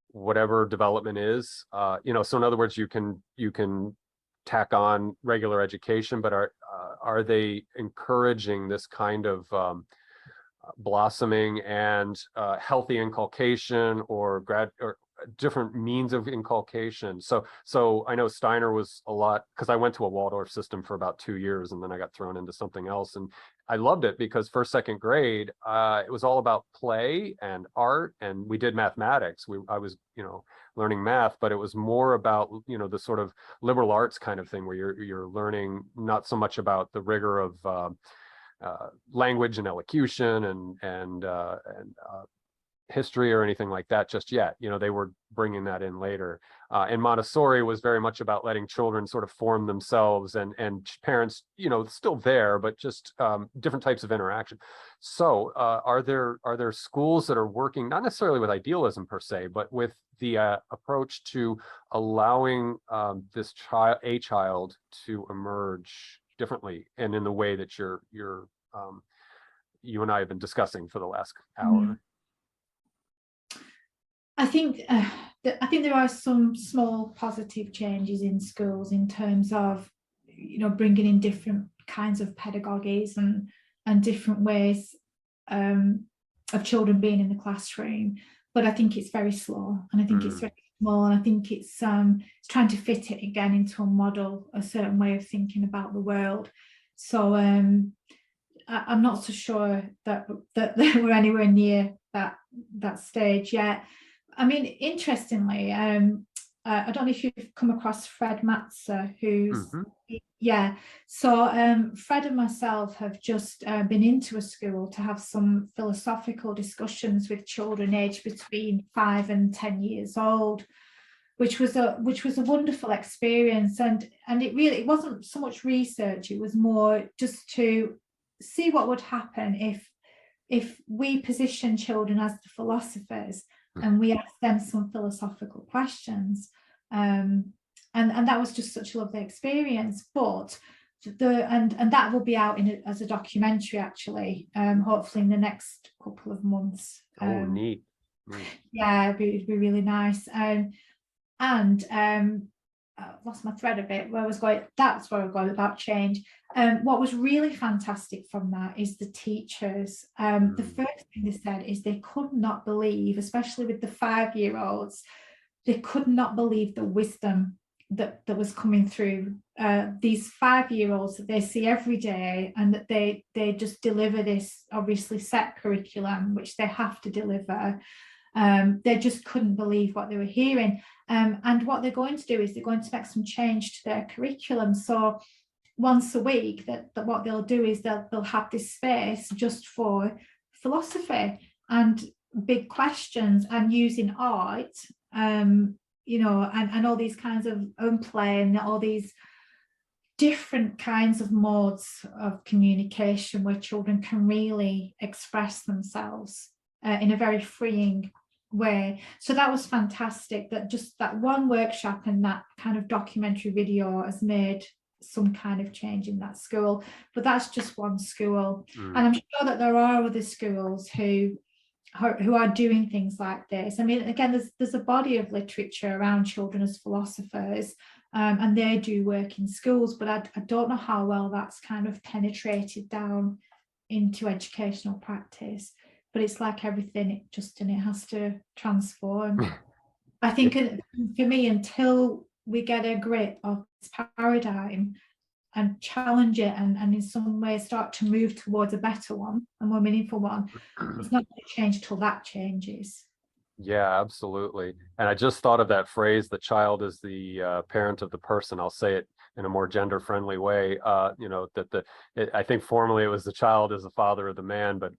whatever development is? So in other words, you can tack on regular education, but are they encouraging this kind of blossoming and healthy inculcation or different means of inculcation? So I know Steiner was a lot, because I went to a Waldorf system for about 2 years and then I got thrown into something else, and I loved it because first, second grade, it was all about play and art, and we did mathematics. I was, learning math, but it was more about, the sort of liberal arts kind of thing where you're learning not so much about the rigor of language and elocution and history or anything like that just yet. They were bringing that in later. And Montessori was very much about letting children sort of form themselves, and parents, still there, but just different types of interaction. So are there schools that are working not necessarily with idealism per se, but with the approach to allowing this child to emerge differently and in the way that you and I have been discussing for the last hour? I think there are some small positive changes in schools in terms of bringing in different kinds of pedagogies and different ways of children being in the classroom, but I think it's very slow, and I think it's very small, and I think it's trying to fit it again into a model, a certain way of thinking about the world. So I'm not so sure that we're anywhere near that stage yet. I mean, interestingly, I don't know if you've come across Fred Matzer, who's, So Fred and myself have just been into a school to have some philosophical discussions with children aged between 5 and 10 years old, which was a wonderful experience. And it wasn't so much research; it was more just to see what would happen if we position children as the philosophers and we ask them some philosophical questions, and that was just such a lovely experience. But and that will be out as a documentary, actually, hopefully in the next couple of months. Neat. Yeah, it'd be really nice. I've lost my thread a bit. That's where I was going about change. What was really fantastic from that is the teachers. The first thing they said is they could not believe, especially with the 5-year-olds, they could not believe the wisdom that was coming through these 5-year-olds that they see every day, and that they just deliver this obviously set curriculum which they have to deliver. They just couldn't believe what they were hearing. And what they're going to do is they're going to make some change to their curriculum. So once a week, that what they'll do is they'll have this space just for philosophy and big questions, and using art, you know, and all these kinds of play and all these different kinds of modes of communication where children can really express themselves in a very freeing way. So that was fantastic, that just that one workshop and that kind of documentary video has made some kind of change in that school. But that's just one school. And I'm sure that there are other schools who are doing things like this. I mean, again, there's a body of literature around children as philosophers, and they do work in schools, but I don't know how well that's kind of penetrated down into educational practice. But it's like everything, it has to transform. I think for me, until we get a grip of this paradigm and challenge it and in some way start to move towards a better one, a more meaningful one, it's not going to change till that changes. Yeah, absolutely. And I just thought of that phrase, the child is the parent of the person. I'll say it in a more gender-friendly way. You know, I think formally it was the child is the father of the man, but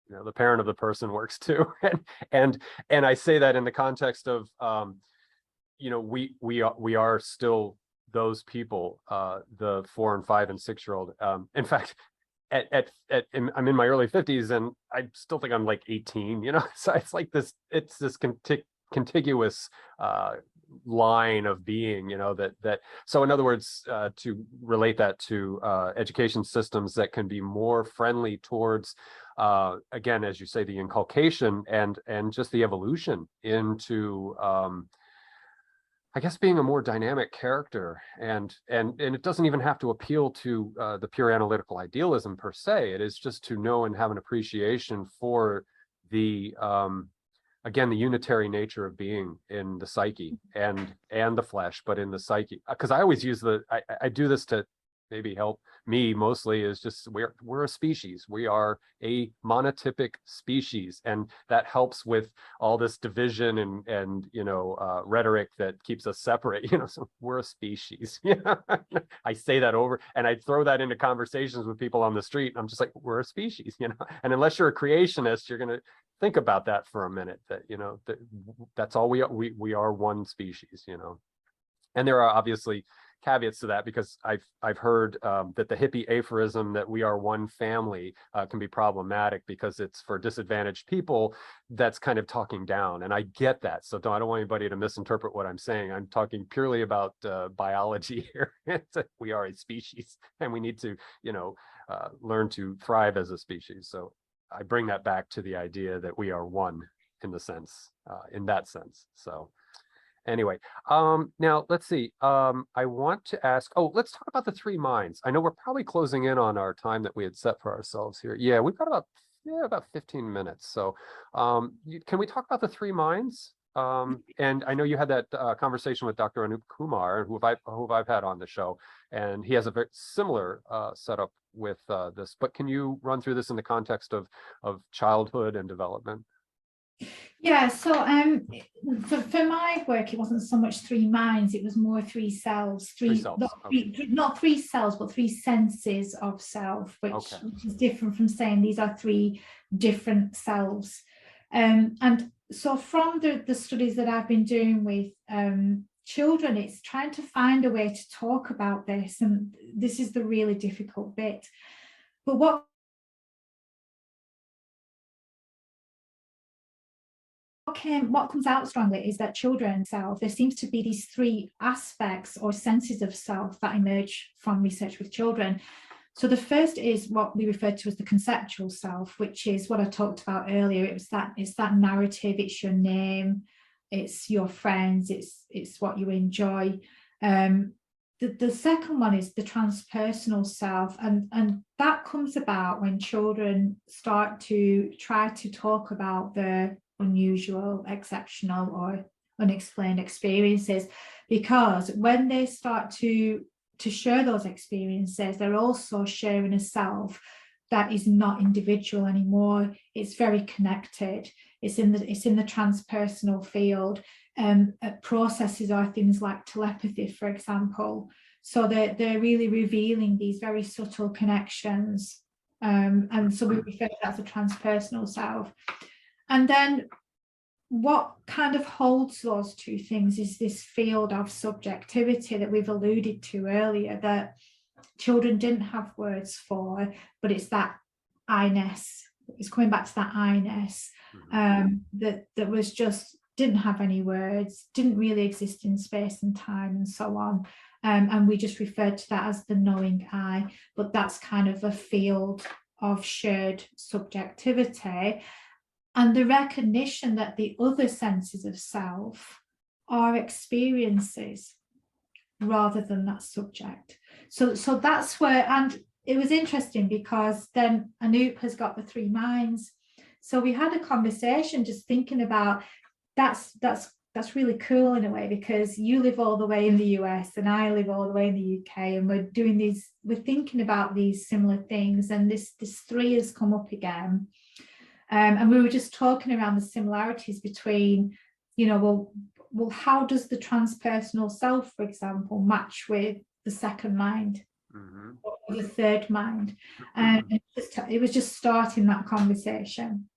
you know, the parent of the person works too. and I say that in the context of you know, we are still those people, the 4 and 5 and 6-year-old. In fact, I'm in my early 50s and I still think I'm like 18, you know. So it's like this contiguous line of being, you know, that so in other words, to relate that to education systems that can be more friendly towards again, as you say, the inculcation and just the evolution into I guess being a more dynamic character, and it doesn't even have to appeal to the pure analytical idealism per se. It is just to know and have an appreciation for the again, the unitary nature of being in the psyche and the flesh, but in the psyche. Because I always use I do this to maybe help me mostly, is just we're a species. We are a monotypic species, and that helps with all this division and you know rhetoric that keeps us separate. You know, so we're a species. Yeah, I say that over, and I throw that into conversations with people on the street. And I'm just like, we're a species, you know. And unless you're a creationist, you're gonna think about that for a minute. That you know that's all we are. We are one species, you know. And there are obviously caveats to that, because I've heard that the hippie aphorism that we are one family can be problematic because it's for disadvantaged people. That's kind of talking down, and I get that. So I don't want anybody to misinterpret what I'm saying. I'm talking purely about biology here. We are a species, and we need to, you know, learn to thrive as a species. So I bring that back to the idea that we are one in the sense, in that sense. So. Anyway, now let's see. I want to ask, let's talk about the 3 minds. I know we're probably closing in on our time that we had set for ourselves here. Yeah, we've got about 15 minutes. So can we talk about the 3 minds? And I know you had that conversation with Dr. Anup Kumar, who I've had on the show, and he has a very similar setup with this. But can you run through this in the context of childhood and development? Yeah, so for my work, it wasn't so much 3 minds, it was more 3 selves, not 3 selves, but 3 senses of self, which is different from saying these are 3 different selves. And so from the studies that I've been doing with children, it's trying to find a way to talk about this, and this is the really difficult bit. But what comes out strongly is that children self, there seems to be these 3 aspects or senses of self that emerge from research with children. So the first is what we refer to as the conceptual self, which is what I talked about earlier. It's that narrative, it's your name, it's your friends, it's what you enjoy. The second one is the transpersonal self, and that comes about when children start to try to talk about their unusual, exceptional, or unexplained experiences, because when they start to share those experiences, they're also sharing a self that is not individual anymore. It's very connected. it's in the transpersonal field. Processes are things like telepathy, for example. So they're really revealing these very subtle connections. And so we refer to that as a transpersonal self. And then what kind of holds those two things is this field of subjectivity that we've alluded to earlier, that children didn't have words for, but it's that I-ness. It's coming back to that I-ness, that was just, didn't have any words, didn't really exist in space and time and so on. And we just referred to that as the knowing I, but that's kind of a field of shared subjectivity. And the recognition that the other senses of self are experiences rather than that subject. So that's where, and it was interesting because then Anoop has got the three minds. So we had a conversation just thinking about that's really cool in a way, because you live all the way in the US and I live all the way in the UK, and we're thinking about these similar things, and this three has come up again. And we were just talking around the similarities between, well, how does the transpersonal self, for example, match with the second mind or the third mind? And it was just starting that conversation.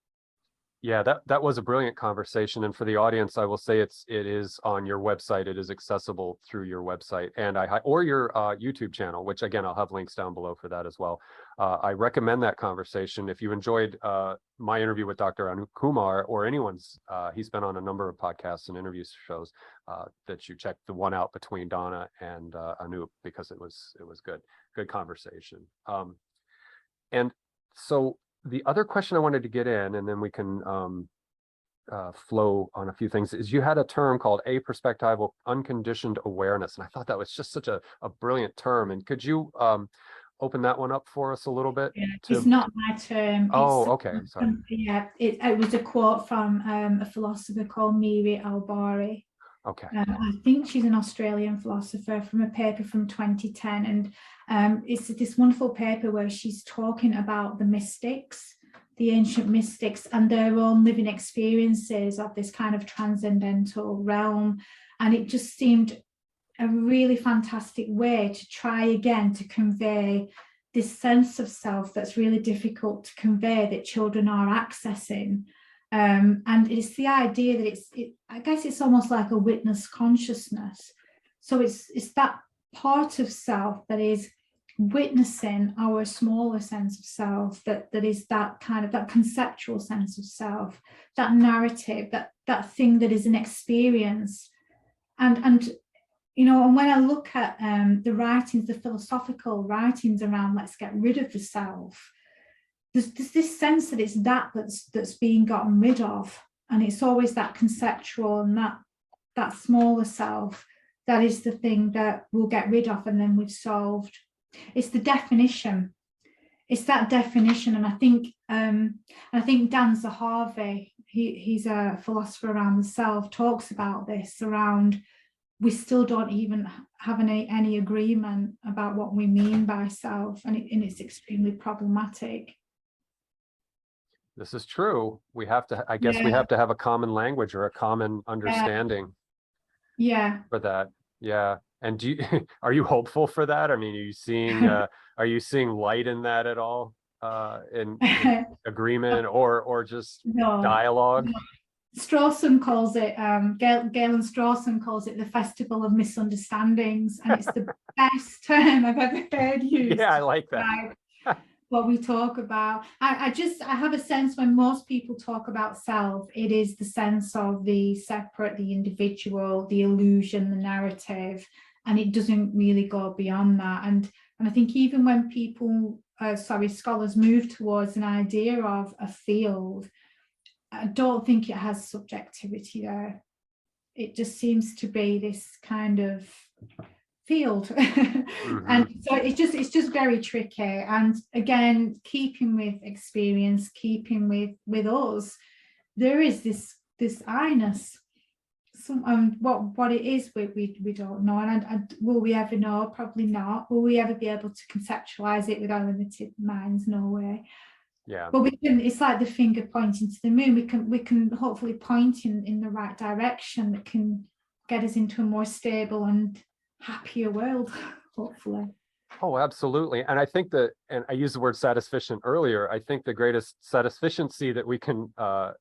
Yeah, that was a brilliant conversation. And for the audience, I will say it is on your website. It is accessible through your website or your YouTube channel, which again, I'll have links down below for that as well. I recommend that conversation. If you enjoyed my interview with Dr. Anoop Kumar or anyone's, he's been on a number of podcasts and interview shows, that you check the one out between Donna and Anoop, because it was good conversation. And so the other question I wanted to get in, and then we can flow on a few things, is you had a term called aperspectival unconditioned awareness. And I thought that was just such a brilliant term. And could you open that one up for us a little bit? Yeah, it's not my term. Okay. Sorry. Yeah, it was a quote from a philosopher called Miri Albari. Okay. I think she's an Australian philosopher, from a paper from 2010. And it's this wonderful paper where she's talking about the mystics, the ancient mystics, and their own living experiences of this kind of transcendental realm. And it just seemed a really fantastic way to try again to convey this sense of self that's really difficult to convey, that children are accessing. And it's the idea that I guess it's almost like a witness consciousness. So it's that part of self that is witnessing our smaller sense of self, that is that kind of that conceptual sense of self, that narrative, that thing that is an experience. And when I look at the writings, the philosophical writings around let's get rid of the self, there's this sense that it's that's being gotten rid of, and it's always that conceptual and that smaller self that is the thing that we'll get rid of, and then we've solved. It's the definition. It's that definition, and I think Dan Zahavi, he's a philosopher around the self, talks about this around. We still don't even have any agreement about what we mean by self, and it's extremely problematic. This is true. We have to, I guess, we have to have a common language or a common understanding. Yeah. For that. Yeah. And are you hopeful for that? I mean, are you seeing light in that at all? In agreement or just dialogue? No. Strawson calls it, Galen Strawson calls it the festival of misunderstandings, and it's the best term I've ever heard used. Yeah, I like that. What we talk about. I have a sense when most people talk about self, it is the sense of the separate, the individual, the illusion, the narrative, and it doesn't really go beyond that. And I think even when people, scholars move towards an idea of a field, I don't think it has subjectivity there. It just seems to be this kind of field. And so it's just very tricky. And again, keeping with experience, keeping with us, there is this I-ness. What it is, we don't know. And will we ever know? Probably not. Will we ever be able to conceptualize it with our limited minds? No way. Yeah. But we can, it's like the finger pointing to the moon. We can hopefully point in the right direction that can get us into a more stable and happier world, hopefully. Oh, absolutely. And I think that, and I used the word satisfaction earlier, I think the greatest satisficiency that we can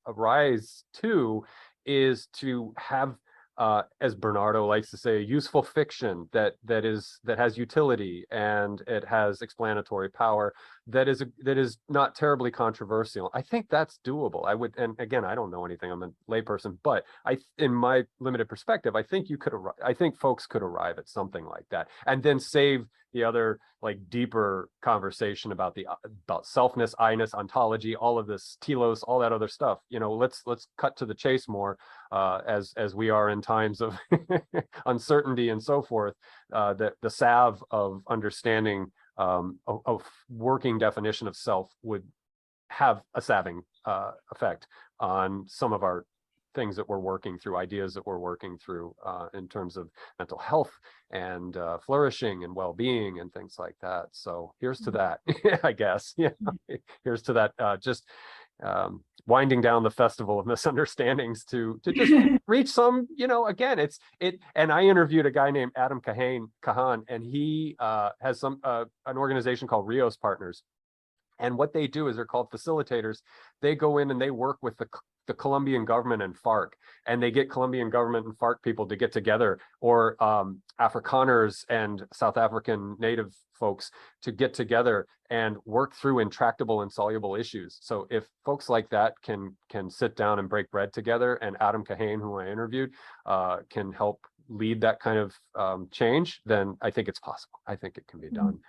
arise to is to have, as Bernardo likes to say, a useful fiction that has utility, and it has explanatory power, that is not terribly controversial. I think that's doable. I would, and again, I don't know anything, I'm a layperson, but in my limited perspective, I think folks could arrive at something like that, and then save the other, like, deeper conversation about selfness, I-ness, ontology, all of this, telos, all that other stuff. Let's cut to the chase more, as we are in times of uncertainty and so forth. The salve of understanding, of working definition of self would have a salving effect on some of our things that we're working through, ideas that we're working through, in terms of mental health and flourishing and well-being and things like that. So here's to that. I guess. Yeah. Here's to that. Just winding down the festival of misunderstandings to just reach some, again, and I interviewed a guy named Adam Kahan, and he has an organization called Rios Partners. And what they do is, they're called facilitators. They go in and they work with the Colombian government and FARC, and they get Colombian government and FARC people to get together, or Afrikaners and South African native folks to get together and work through intractable and soluble issues. So if folks like that can sit down and break bread together, and Adam Kahane, who I interviewed, can help lead that kind of change, then I think it's possible. I think it can be done.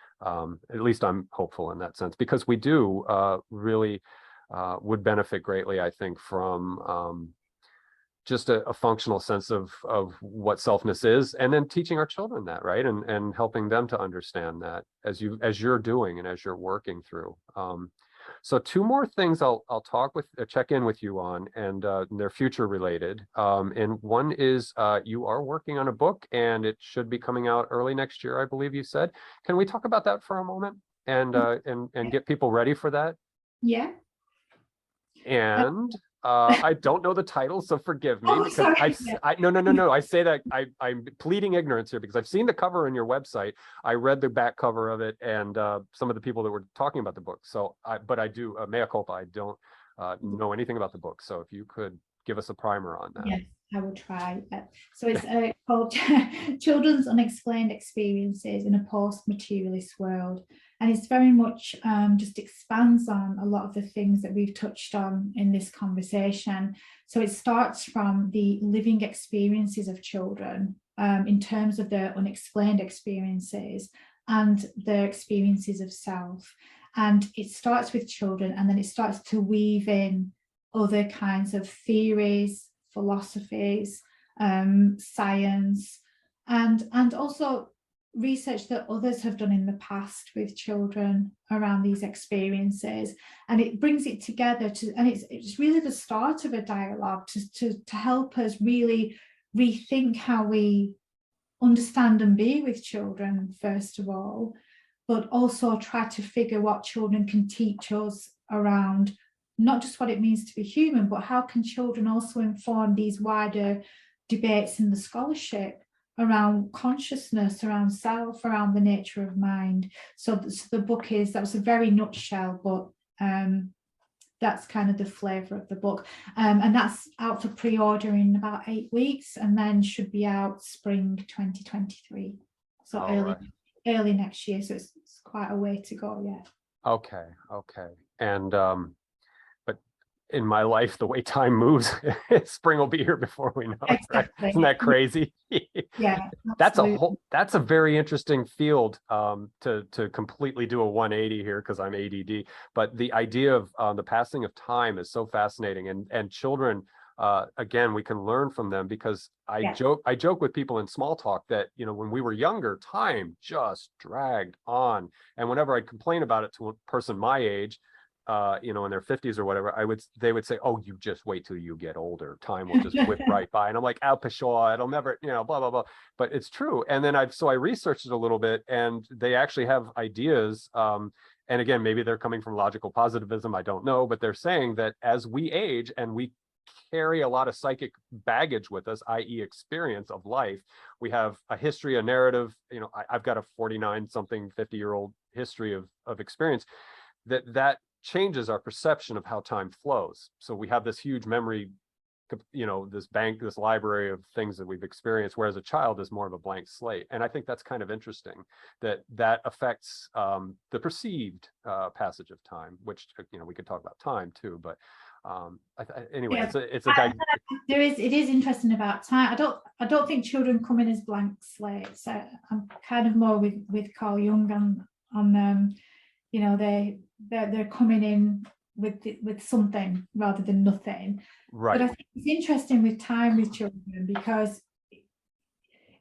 At least I'm hopeful in that sense, because we do really would benefit greatly, I think, from just a functional sense of what selfness is, and then teaching our children that, right, and helping them to understand that, as you're doing and as you're working through. So two more things I'll check in with you on, and they're future related. And one is, you are working on a book, and it should be coming out early next year, I believe you said. Can we talk about that for a moment, and get people ready for that? Yeah. And I don't know the title, so forgive me. Because sorry. No. I say that I'm pleading ignorance here, because I've seen the cover on your website. I read the back cover of it, and some of the people that were talking about the book. So, but I do, mea culpa, I don't know anything about the book. So if you could give us a primer on that. Yes, I will try. So it's called Children's Unexplained Experiences in a Post-Materialist World. And it's very much just expands on a lot of the things that we've touched on in this conversation. So it starts from the living experiences of children, in terms of their unexplained experiences and their experiences of self. And it starts with children, and then it starts to weave in other kinds of theories, philosophies, science, and also research that others have done in the past with children around these experiences. And it brings it together and it's really the start of a dialogue to help us really rethink how we understand and be with children, first of all, but also try to figure what children can teach us around not just what it means to be human, but how can children also inform these wider debates in the scholarship around consciousness, around self, around the nature of mind. So the book that was a very nutshell, but that's kind of the flavour of the book. And that's out for pre-order in about 8 weeks, and then should be out spring 2023. So early next year. So it's quite a way to go, yeah. Okay. And in my life, the way time moves, spring will be here before we know it, right? Isn't that crazy? Yeah, that's a very interesting field, to completely do a 180 here, because I'm ADD. But the idea of the passing of time is so fascinating, and children, again, we can learn from them, because I joke with people in small talk that, when we were younger, time just dragged on, and whenever I'd complain about it to a person my age, in their 50s or whatever, they would say, "Oh, you just wait till you get older. Time will just whip right by." And I'm like, "Al Pshaw, it'll never, blah blah blah." But it's true. And then I researched it a little bit, and they actually have ideas, and again, maybe they're coming from logical positivism, I don't know, but they're saying that as we age and we carry a lot of psychic baggage with us, i.e. experience of life, we have a history, a narrative, I've got a 49 something 50-year-old history of experience that changes our perception of how time flows. So we have this huge memory, this library of things that we've experienced, whereas a child is more of a blank slate. And I think that's kind of interesting that affects the perceived passage of time, which, we could talk about time too, but anyway, Yeah. It is interesting about time. I don't think children come in as blank slates. I'm kind of more with Carl Jung on they're coming in with something rather than nothing. Right. But I think it's interesting with time with children because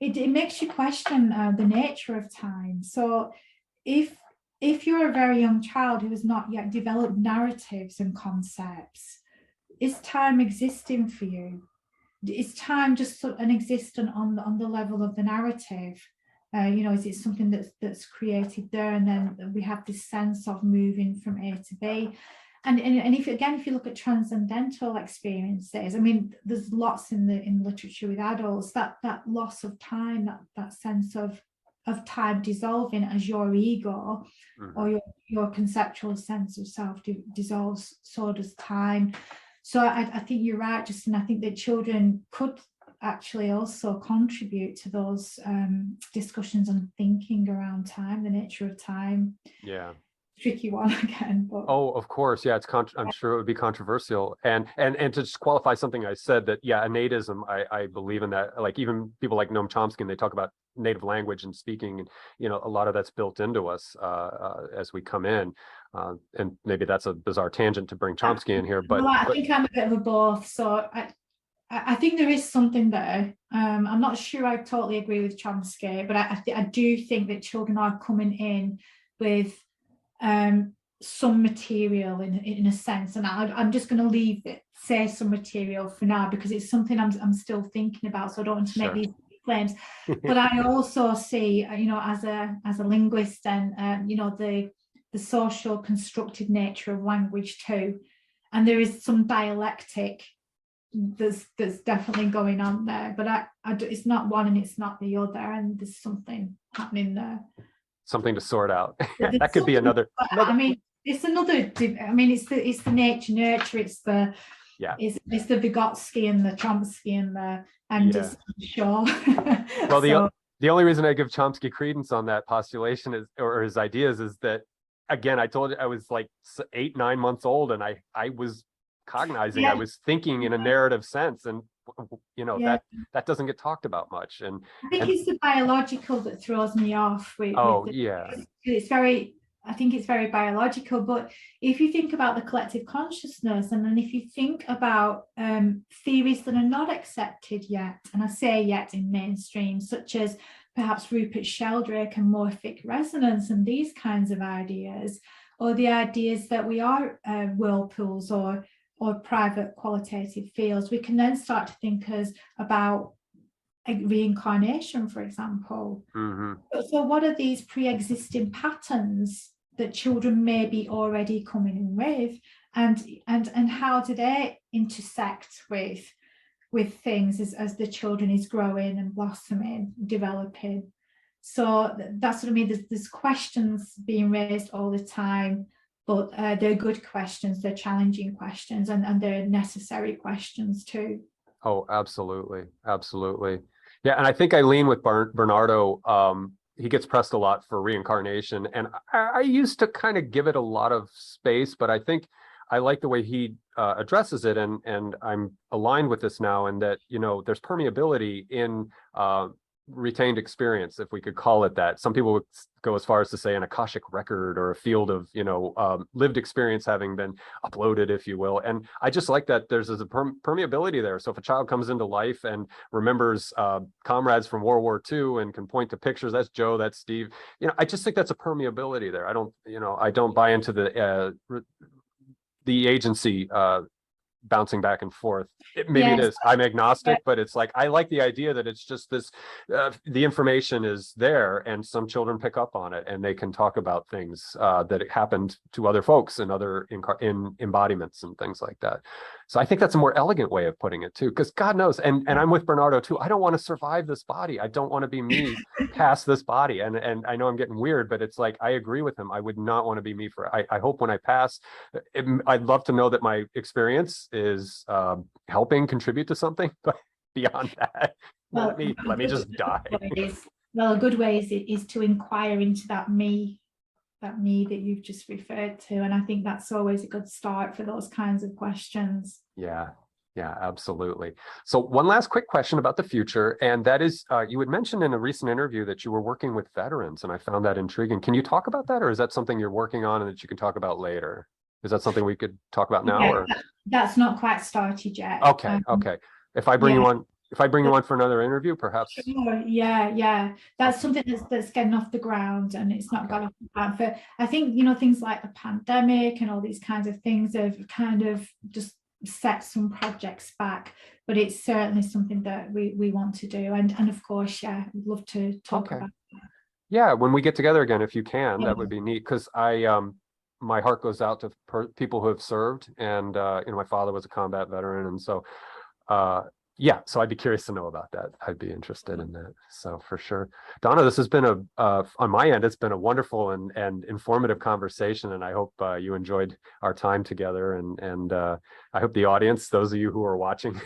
it makes you question the nature of time. So if you're a very young child who has not yet developed narratives and concepts, is time existing for you? Is time just an existence on the level of the narrative? Is it something that's created there, and then we have this sense of moving from A to B? And if you look at transcendental experiences, I mean, there's lots in literature with adults that loss of time, that sense of time dissolving as your ego or your conceptual sense of self dissolves, so does time. So I think you're right, Justin. I think that children could actually also contribute to those discussions and thinking around time, the nature of time. Yeah. Tricky one again. But... Oh, of course. Yeah, I'm sure it would be controversial. And to just qualify something I said, that, yeah, innatism, I believe in that. Like even people like Noam Chomsky, and they talk about native language and speaking, and, a lot of that's built into us as we come in. And maybe that's a bizarre tangent to bring Chomsky in here, but... Well, I think I'm a bit of a both. So I think there is something there. I'm not sure I totally agree with Chomsky, but I do think that children are coming in with some material in a sense, and I'm just going to say some material for now because it's something I'm still thinking about, so I don't want to make these claims. But I also see, as a linguist, and the social constructed nature of language too, and there is some dialectic that's definitely going on there, but it's not one and it's not the other, and there's something happening there. Something to sort out. That could be another. I mean, it's another. I mean, it's the nature nurture. It's the It's the Vygotsky and the Chomsky and the Shaw. Well, the only reason I give Chomsky credence on that postulation is, or his ideas, is that, again, I told you I was like 8-9 months old, and I was cognizing, I was thinking in a narrative sense, and that doesn't get talked about much. And I think it's the biological that throws me off. I think it's very biological. But if you think about the collective consciousness, and then if you think about theories that are not accepted yet, and I say yet in mainstream, such as perhaps Rupert Sheldrake and morphic resonance and these kinds of ideas, or the ideas that we are whirlpools or private qualitative fields, we can then start to think about reincarnation, for example. So what are these pre-existing patterns that children may be already coming in with, and how do they intersect with things as the children is growing and blossoming, developing? So that's what I mean. There's questions being raised all the time, but they're good questions, they're challenging questions, and they're necessary questions too. Oh, absolutely. Absolutely. Yeah. And I think I lean with Bernardo. He gets pressed a lot for reincarnation. And I used to kind of give it a lot of space, but I think I like the way he addresses it. And I'm aligned with this now, in that, there's permeability in retained experience, if we could call it that. Some people would go as far as to say an Akashic record, or a field of lived experience having been uploaded, if you will. And I just like that there's a permeability there. So if a child comes into life and remembers comrades from World War II and can point to pictures, that's Joe, that's Steve, I just think that's a permeability there. I don't buy into the agency bouncing back and forth. Maybe it is. I'm agnostic, but it's like, I like the idea that it's just this, the information is there and some children pick up on it and they can talk about things that happened to other folks and other in embodiments and things like that. So I think that's a more elegant way of putting it too, because God knows, and I'm with Bernardo too, I don't want to survive this body. I don't want to be me past this body. And I know I'm getting weird, but it's like, I agree with him. I would not want to be me I hope when I pass, I'd love to know that my experience is helping contribute to something, but beyond that, well, let me just die. Well, a good way is to inquire into that me that you've just referred to, and I think that's always a good start for those kinds of questions. Yeah, absolutely. So one last quick question about the future, and that is, you had mentioned in a recent interview that you were working with veterans, and I found that intriguing. Can you talk about that, or is that something you're working on and that you can talk about later? Is that something we could talk about now? Or that's not quite started yet. Okay. If I bring you on, for another interview, perhaps. Sure, yeah. That's something that's getting off the ground, and it's not got off the ground. For I think, things like the pandemic and all these kinds of things have kind of just set some projects back, but it's certainly something that we want to do. And of course, we'd love to talk about that. Yeah, when we get together again, if you can, that would be neat, because my heart goes out to people who have served, and my father was a combat veteran, and so so I'd be curious to know about that. I'd be interested in that. So for sure, Donna, this has been on my end, it's been a wonderful and informative conversation, and I hope you enjoyed our time together, and I hope the audience, those of you who are watching,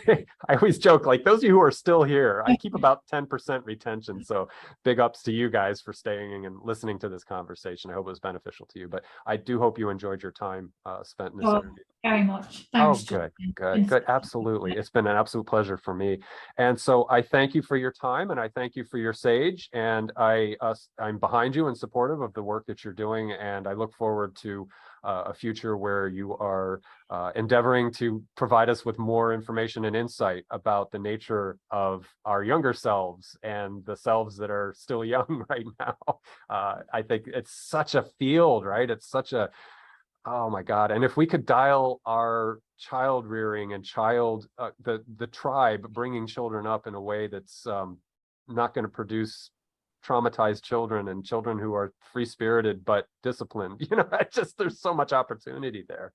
I always joke, like, those of you who are still here, I keep about 10% retention. So big ups to you guys for staying and listening to this conversation. I hope it was beneficial to you, but I do hope you enjoyed your time spent in this interview. Very much. Thanks. Oh, good. Absolutely. It's been an absolute pleasure for me. And so I thank you for your time, and I thank you for your sage, and I'm behind you and supportive of the work that you're doing. And I look forward to a future where you are endeavoring to provide us with more information and insight about the nature of our younger selves and the selves that are still young right now. I think it's such a field, right? It's such a, oh my God. And if we could dial our child rearing and the tribe, bringing children up in a way that's not going to produce traumatized children and children who are free-spirited but disciplined, there's so much opportunity there.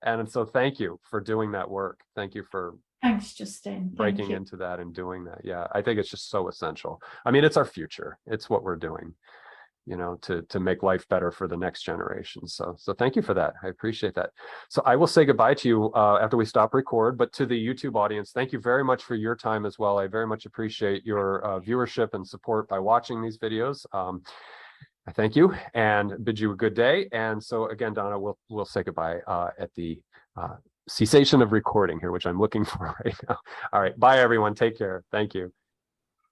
And so thank you for doing that work. Thank you for Thanks, Justin. Breaking into that and doing that. Yeah, I think it's just so essential. I mean, it's our future. It's what we're doing, to make life better for the next generation. So thank you for that. I appreciate that. So I will say goodbye to you after we stop record, but to the YouTube audience, thank you very much for your time as well. I very much appreciate your viewership and support by watching these videos. I thank you and bid you a good day. And so again, Donna, we'll say goodbye at the cessation of recording here, which I'm looking for right now. All right. Bye, everyone. Take care. Thank you.